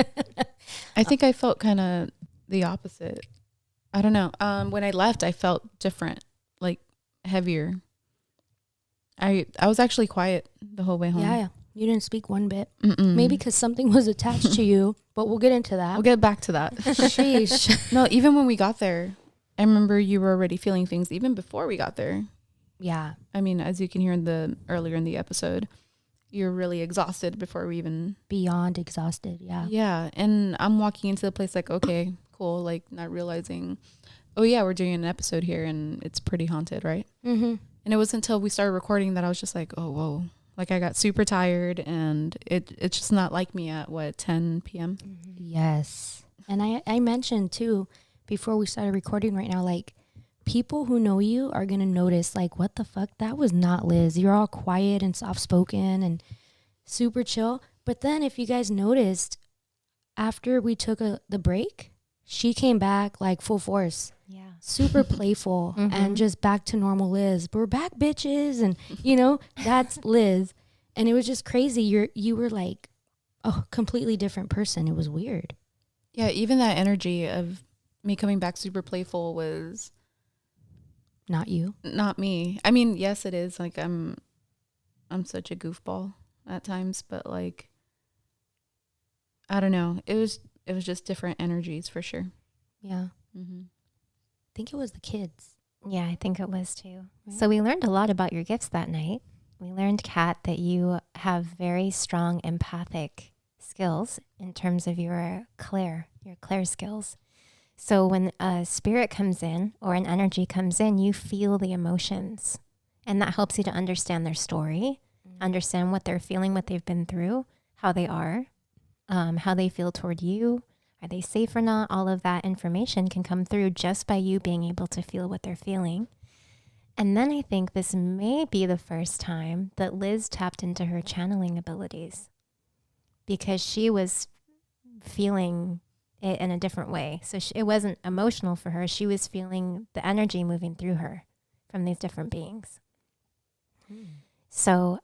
I think I felt kind of the opposite. I don't know. When I left, I felt different, like heavier. I was actually quiet the whole way home. Yeah, you didn't speak one bit. Mm-mm. Maybe because something was attached to you, but we'll get into that. We'll get back to that. Sheesh. No, even when we got there, I remember you were already feeling things even before we got there. Yeah. I mean, as you can hear earlier in the episode, you're really exhausted before we even. Beyond exhausted. Yeah. Yeah. And I'm walking into the place like, okay, cool. Like not realizing, oh yeah, we're doing an episode here and it's pretty haunted, right? Mm-hmm. And it wasn't until we started recording that I was just like, oh, whoa. Like I got super tired and it's just not like me at 10 p.m. Yes. And I mentioned too, before we started recording right now, like people who know you are going to notice like, what the fuck? That was not Liz. You're all quiet and soft spoken and super chill. But then if you guys noticed, after we took the break, she came back like full force. Yeah. Super playful Mhm. and just back to normal Liz. We're back, bitches. And, you know, that's Liz. And it was just crazy. You were like a completely different person. It was weird. Yeah, even that energy of me coming back super playful was Not you. not me. I mean, yes, it is. Like I'm such a goofball at times, but like I don't know. It was just different energies for sure. Yeah. Mm-hmm. I think it was the kids. Yeah, I think it was too. Right. So we learned a lot about your gifts that night. We learned, Kat, that you have very strong empathic skills in terms of your clair skills. So when a spirit comes in or an energy comes in, you feel the emotions. And that helps you to understand their story, understand what they're feeling, what they've been through, how they are, how they feel toward you. Are they safe or not? All of that information can come through just by you being able to feel what they're feeling. And then I think this may be the first time that Liz tapped into her channeling abilities because she was feeling it in a different way. So it wasn't emotional for her. She was feeling the energy moving through her from these different beings. So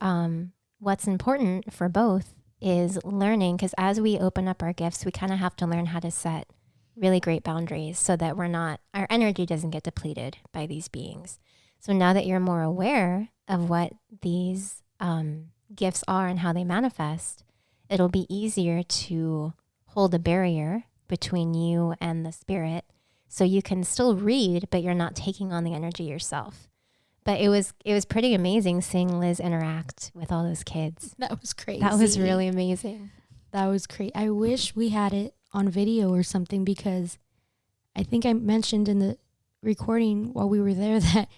what's important for both is learning, because as we open up our gifts, we kind of have to learn how to set really great boundaries so that our energy doesn't get depleted by these beings. So now that you're more aware of what these gifts are and how they manifest, it'll be easier to hold a barrier between you and the spirit. So you can still read, but you're not taking on the energy yourself. But it was pretty amazing seeing Liz interact with all those kids. That was crazy. That was really amazing. That was crazy. I wish we had it on video or something, because I think I mentioned in the recording while we were there that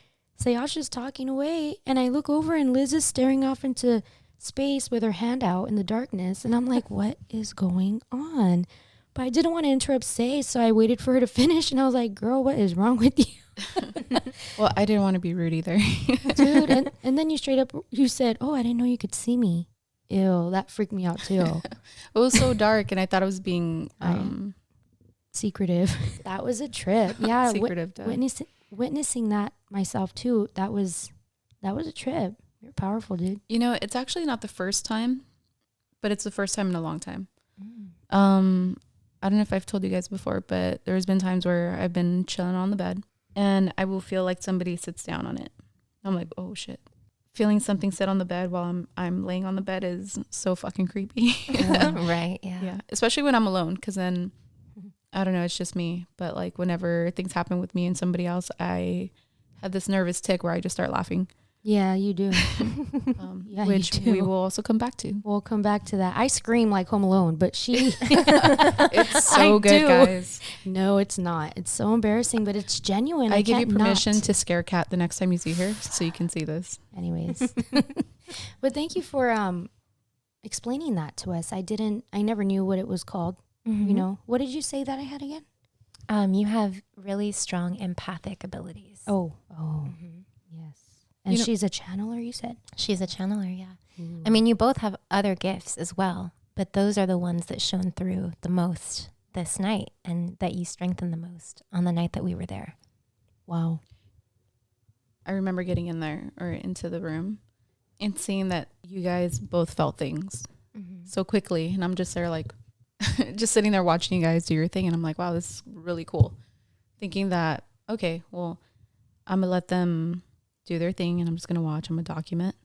Saeasha's talking away, and I look over and Liz is staring off into space with her hand out in the darkness, and I'm like, what is going on? But I didn't want to interrupt Say, so I waited for her to finish, and I was like, girl, what is wrong with you? Well, I didn't want to be rude either. Dude, and then you said, oh, I didn't know you could see me. Ew, that freaked me out too. It was so dark and I thought I was being Secretive. That was a trip. Yeah, secretive. witnessing that myself too. That was a trip. You're powerful, dude. You know, it's actually not the first time, but it's the first time in a long time. I don't know if I've told you guys before, but there's been times where I've been chilling on the bed and I will feel like somebody sits down on it. I'm like, oh shit. Feeling something sit on the bed while I'm laying on the bed is so fucking creepy. Right, yeah. Yeah, especially when I'm alone, because then I don't know, it's just me. But like whenever things happen with me and somebody else, I have this nervous tick where I just start laughing. Yeah, you do. Yeah, you which do. we will also come back to. We'll come back to that. I scream like Home Alone, but she... It's so I good, do. guys. No, it's not. It's so embarrassing, but it's genuine. I give you can't permission not. to scare Kat the next time you see her, so you can see this. Anyways. But thank you for explaining that to us. I never knew what it was called. Mhm. You know, what did you say that I had again? You have really strong empathic abilities. Oh, Mhm. yes. And You know- she's a channeler, you said? She's a channeler, yeah. I mean, you both have other gifts as well, but those are the ones that shone through the most this night and that you strengthened the most on the night that we were there. Wow. I remember getting in there or into the room and seeing that you guys both felt things so quickly. And I'm just there like, just sitting there watching you guys do your thing. And I'm like, wow, this is really cool. Thinking that, okay, well, I'm going to let them do their thing and I'm just going to watch. I'm going to document.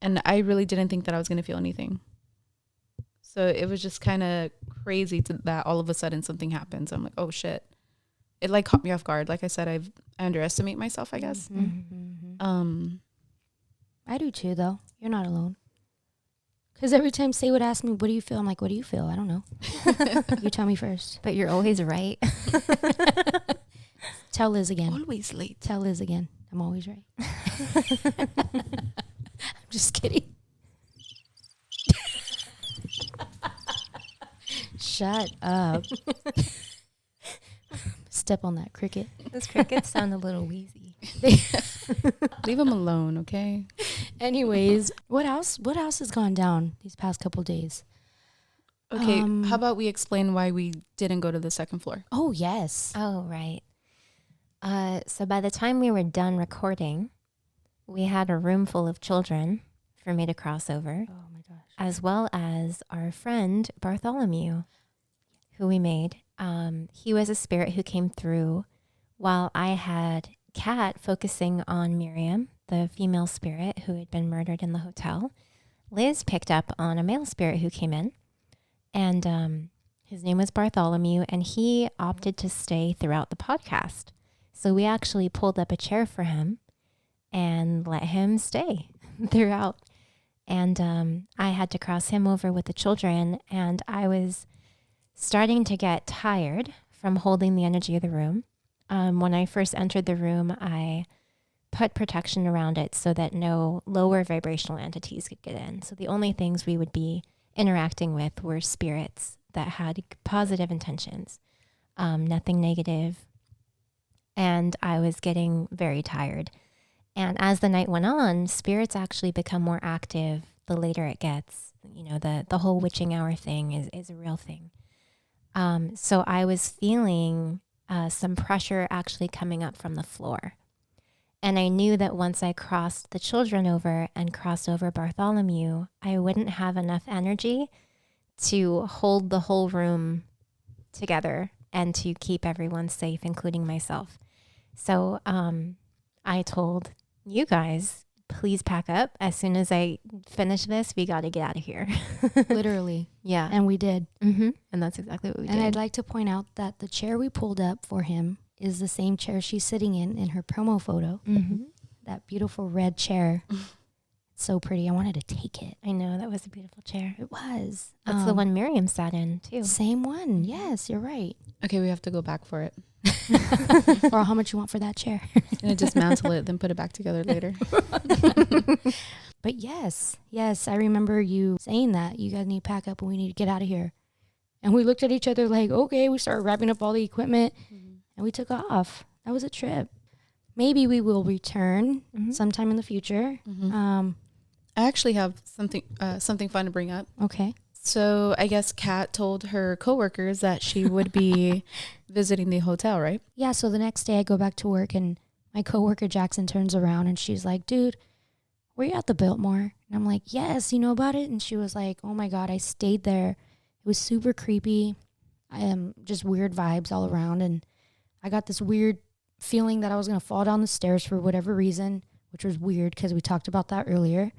And I really didn't think that I was going to feel anything. So it was just kind of crazy that all of a sudden something happens. I'm like, oh shit. It like caught me off guard. Like I said, I underestimate myself, I guess. I do too, though. You're not alone. Because every time Say would ask me, what do you feel? I'm like, what do you feel? I don't know. You tell me first. But you're always right. Tell Liz again. Always late. Tell Liz again. I'm always right. I'm just kidding. Shut up. Step on that cricket. Those crickets sound a little wheezy. Leave them alone, okay? Anyways, what else has gone down these past couple days? Okay, how about we explain why we didn't go to the second floor? Oh, yes. Oh, right. So by the time we were done recording, we had a room full of children for me to cross over, Oh, my gosh. as well as our friend Bartholomew, who we made. He was a spirit who came through while I had Kat focusing on Miriam, the female spirit who had been murdered in the hotel. Liz picked up on a male spirit who came in, and his name was Bartholomew, and he opted to stay throughout the podcast. So we actually pulled up a chair for him and let him stay throughout. And I had to cross him over with the children, and I was starting to get tired from holding the energy of the room. When I first entered the room, I put protection around it so that no lower vibrational entities could get in. So the only things we would be interacting with were spirits that had positive intentions, nothing negative. And I was getting very tired. And as the night went on, spirits actually become more active the later it gets. You know, the whole witching hour thing is a real thing. So I was feeling some pressure actually coming up from the floor. And I knew that once I crossed the children over and crossed over Bartholomew, I wouldn't have enough energy to hold the whole room together and to keep everyone safe, including myself. So I told you guys, please pack up. As soon as I finish this, we got to get out of here. Literally. Yeah. And we did. Mm-hmm. And that's exactly what we did. And I'd like to point out that the chair we pulled up for him is the same chair she's sitting in her promo photo. Mm-hmm. That beautiful red chair. It's so pretty. I wanted to take it. I know, that was a beautiful chair. It was. That's the one Miriam sat in, too. Same one. Yes, you're right. Okay, we have to go back for it. Or how much you want for that chair. And dismantle it, then put it back together later. But yes, I remember you saying that. You guys need to pack up and we need to get out of here. And we looked at each other like, okay, we started wrapping up all the equipment and we took off. That was a trip. Maybe we will return sometime in the future. I actually have something fun to bring up. Okay. So I guess Kat told her coworkers that she would be visiting the hotel, right? Yeah, so the next day I go back to work and my coworker Jackson turns around and she's like, dude, were you at the Biltmore? And I'm like, yes, you know about it? And she was like, oh my God, I stayed there. It was super creepy. Just weird vibes all around. And I got this weird feeling that I was going to fall down the stairs for whatever reason, which was weird because we talked about that earlier.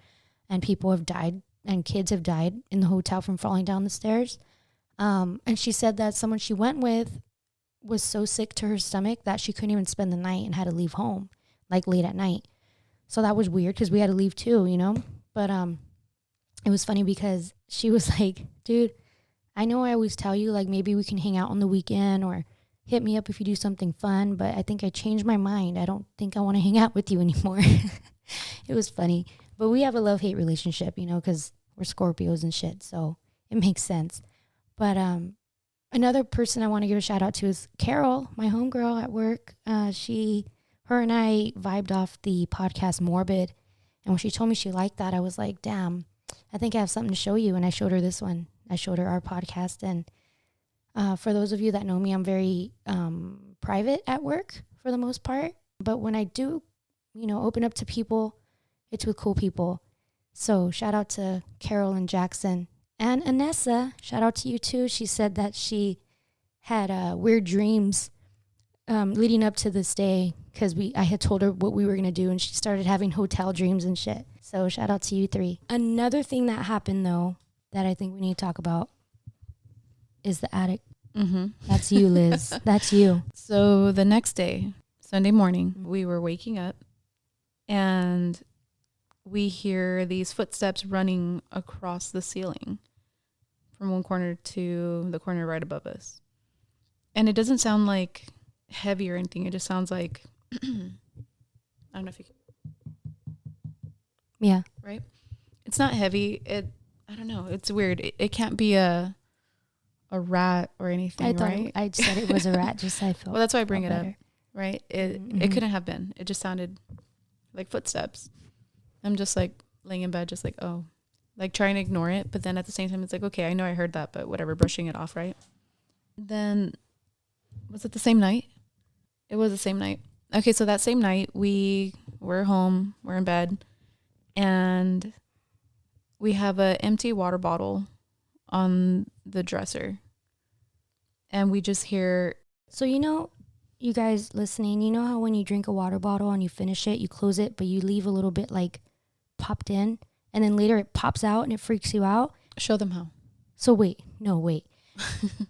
And people have died and kids have died in the hotel from falling down the stairs. And she said that someone she went with was so sick to her stomach that she couldn't even spend the night and had to leave home, like late at night. So that was weird because we had to leave too, you know? But it was funny because she was like, dude, I know I always tell you, like, maybe we can hang out on the weekend or hit me up if you do something fun, but I think I changed my mind. I don't think I want to hang out with you anymore. It was funny. But we have a love-hate relationship, you know, because we're Scorpios and shit, so it makes sense. But another person I want to give a shout out to is Carol, my homegirl at work. Her and I vibed off the podcast Morbid, and when she told me she liked that, I was like, damn, I think I have something to show you. And I showed her this one. I showed her our podcast. And for those of you that know me, I'm very private at work for the most part. But when I do, you know, open up to people, it's with cool people. So shout out to Carol and Jackson. And Anessa, shout out to you too. She said that she had weird dreams leading up to this day because I had told her what we were going to do, and she started having hotel dreams and shit. So shout out to you three. Another thing that happened, though, that I think we need to talk about is the attic. Mm-hmm. That's you, Liz. That's you. So the next day, Sunday morning, we were waking up and we hear these footsteps running across the ceiling from one corner to the corner right above us. And it doesn't sound like heavy or anything. It just sounds like, I don't know if you can. Yeah. Right? It's not heavy. I don't know. It's weird. It can't be a rat or anything, I thought right? I said it was a rat, just so I felt. Well, that's why I bring it better. up, right? Mm-hmm. It couldn't have been. It just sounded like footsteps. I'm just like laying in bed, just like, oh, like trying to ignore it. But then at the same time, it's like, okay, I know I heard that, but whatever, brushing it off, right? Then, was it the same night? It was the same night. Okay, so that same night, we were home, we're in bed, and we have an empty water bottle on the dresser. And we just hear. So, you know, you guys listening, you know how when you drink a water bottle and you finish it, you close it, but you leave a little bit like popped in, and then later it pops out and it freaks you out? Show them how. So wait.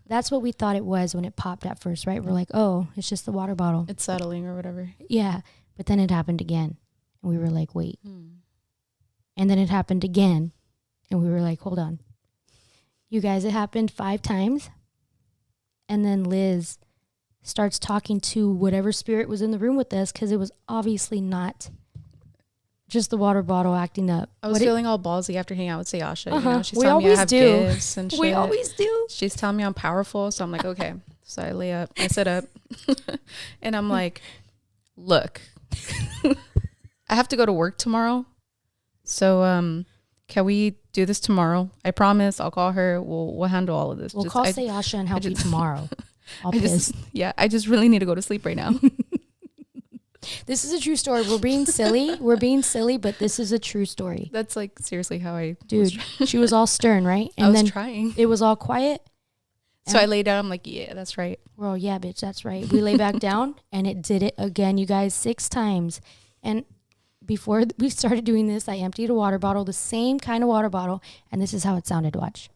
That's what we thought it was when it popped at first, right? We're like, oh, it's just the water bottle. It's settling or whatever. Yeah. But then it happened again. And we were like, wait. And then it happened again. And we were like, hold on. You guys, it happened 5 times. And then Liz starts talking to whatever spirit was in the room with us, because it was obviously not just the water bottle acting up. I was feeling all ballsy after hanging out with Saeasha. Uh-huh. You know, she's We telling me I always have do. gifts and shit. We always do. She's telling me I'm powerful. So I'm like, okay. So I lay up. I sit up. And I'm like, look, I have to go to work tomorrow. So can we do this tomorrow? I promise. I'll call her. We'll handle all of this. We'll call Saeasha and help you tomorrow. I just really need to go to sleep right now. This is a true story. We're being silly, but this is a true story. That's like seriously how I she was all stern, right? And I was then trying. It was all quiet. So I lay down. I'm like, yeah, that's right. Well, yeah, bitch, that's right. We lay back down and it did it again, you guys, 6 times. And before we started doing this, I emptied a water bottle, the same kind of water bottle, and this is how it sounded. Watch.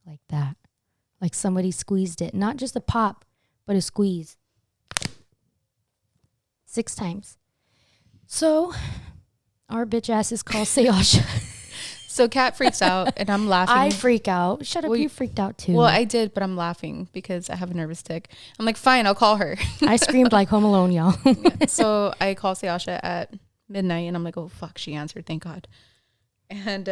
Like that. Like somebody squeezed it. Not just a pop, but a squeeze. 6 times. So our bitch ass is called Saeasha. So Kat freaks out and I'm laughing. I freak out. Shut up, you freaked out too. Well, I did, but I'm laughing because I have a nervous tick. I'm like, fine, I'll call her. I screamed like Home Alone, y'all. Yeah. So I call Saeasha at midnight and I'm like, oh fuck, she answered, thank God. And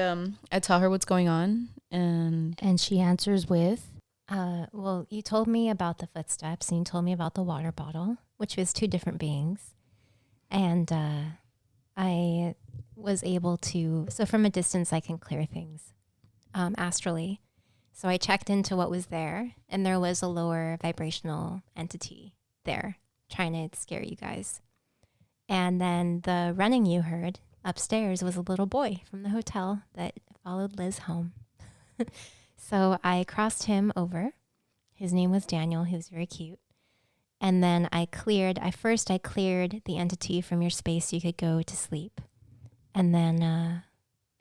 I tell her what's going on and she answers with, well, you told me about the footsteps and you told me about the water bottle, which was 2 different beings. And I was able to, so from a distance, I can clear things astrally. So I checked into what was there, and there was a lower vibrational entity there trying to scare you guys. And then the running you heard upstairs was a little boy from the hotel that followed Liz home. So I crossed him over. His name was Daniel. He was very cute. And then I cleared the entity from your space so you could go to sleep. And then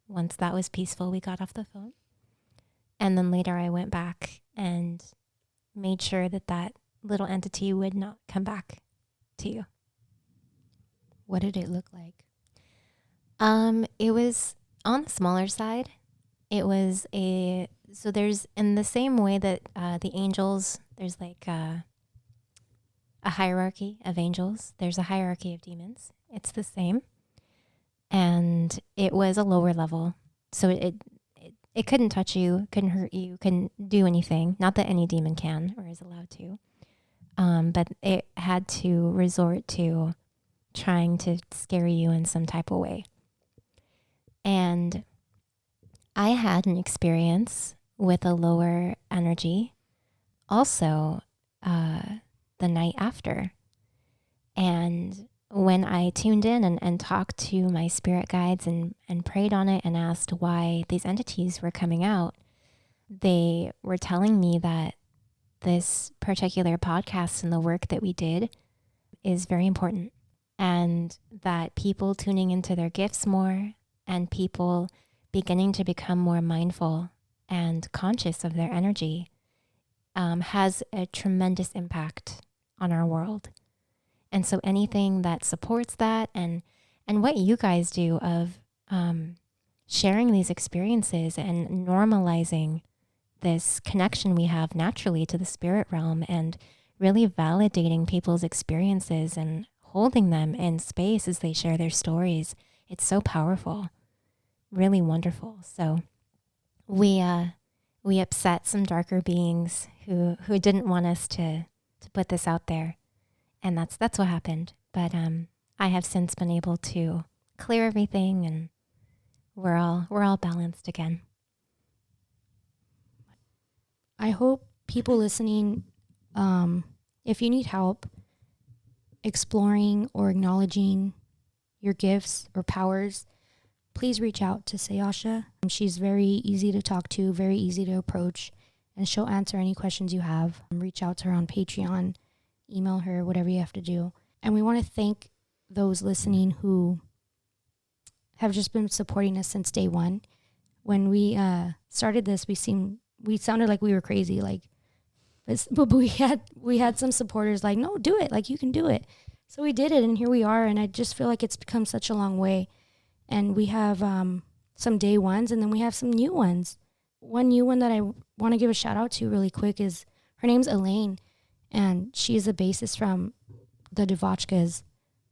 once that was peaceful, we got off the phone. And then later I went back and made sure that little entity would not come back to you. What did it look like? It was on the smaller side. It was so there's, in the same way that the angels, there's like a hierarchy of angels. There's a hierarchy of demons. It's the same. And it was a lower level. So it couldn't touch you, couldn't hurt you, couldn't do anything. Not that any demon can or is allowed to. But it had to resort to trying to scare you in some type of way. And I had an experience with a lower energy also the night after. And when I tuned in and talked to my spirit guides and prayed on it and asked why these entities were coming out, they were telling me that this particular podcast and the work that we did is very important, and that people tuning into their gifts more and people beginning to become more mindful and conscious of their energy has a tremendous impact on our world. And so anything that supports that and what you guys do of sharing these experiences and normalizing this connection we have naturally to the spirit realm and really validating people's experiences and holding them in space as they share their stories. It's so powerful, really wonderful. So we upset some darker beings who didn't want us to put this out there. And that's what happened. But I have since been able to clear everything, and we're all balanced again. I hope people listening, if you need help exploring or acknowledging your gifts or powers, please reach out to Saeasha. She's very easy to talk to, very easy to approach, and she'll answer any questions you have. Reach out to her on Patreon, email her, whatever you have to do. And we want to thank those listening who have just been supporting us since day one. When we started this, we sounded like we were crazy, but we had some supporters like, no, do it, like you can do it. So we did it, and here we are. And I just feel like it's become such a long way. And we have some day ones, and then we have some new ones. One new one that I want to give a shout out to really quick is, her name's Elaine, and she is a bassist from the Devotchkas,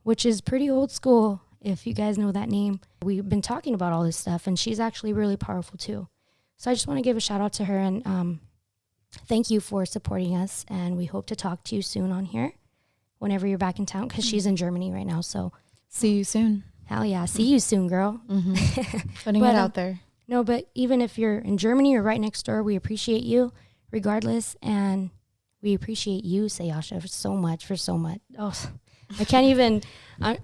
which is pretty old school, if you guys know that name. We've been talking about all this stuff, and she's actually really powerful too. So I just want to give a shout out to her, and thank you for supporting us, and we hope to talk to you soon on here whenever you're back in town, because she's in Germany right now. So see you soon. Hell yeah. See you soon, girl. Mm-hmm. Putting it out there. No, but even if you're in Germany or right next door, we appreciate you regardless. And we appreciate you, Saeasha, for so much. Oh, I can't even, I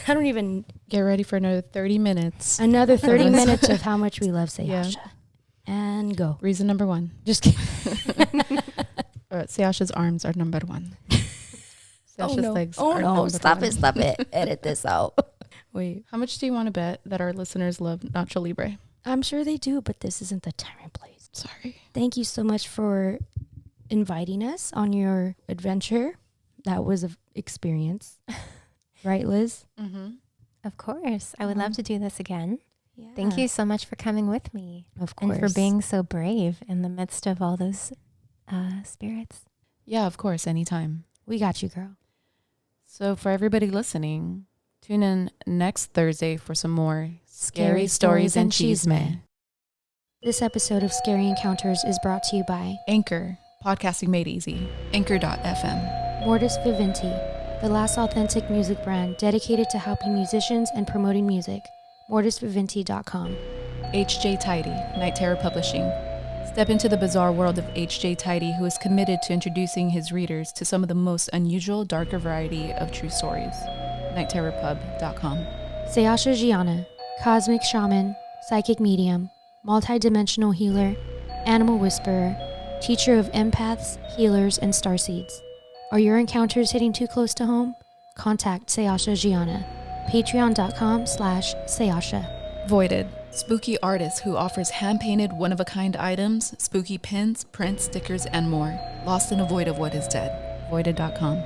don't even. Get ready for another 30 minutes. Another 30 minutes of how much we love Saeasha. Yeah. And go. Reason number one. Just kidding. Saeasha's arms are number one. Saeasha's legs are number one. Stop it. Edit this out. Wait. How much do you want to bet that our listeners love Nacho Libre? I'm sure they do, but this isn't the time and place. Sorry. Thank you so much for inviting us on your adventure. That was an experience. Right, Liz? Mm-hmm. Of course. I would love to do this again. Yeah. Thank you so much for coming with me. Of course. And for being so brave in the midst of all those spirits. Yeah, of course. Anytime. We got you, girl. So for everybody listening, tune in next Thursday for some more Scary Stories and Cheeseman. This episode of Scary Encounters is brought to you by Anchor, podcasting made easy. Anchor.fm. Mortis Vivinti, the last authentic music brand dedicated to helping musicians and promoting music. MortisVivinti.com. HJ Tidy, Night Terror Publishing. Step into the bizarre world of HJ Tidy, who is committed to introducing his readers to some of the most unusual, darker variety of true stories. NightTerrorPub.com. Saeasha Jiana, cosmic shaman, psychic medium, multidimensional healer, animal whisperer, teacher of empaths, healers, and starseeds. Are your encounters hitting too close to home? Contact Saeasha Jiana. Patreon.com/Saeasha. Voided, spooky artist who offers hand-painted, one-of-a-kind items, spooky pins, prints, stickers, and more. Lost in a void of what is dead. Voided.com.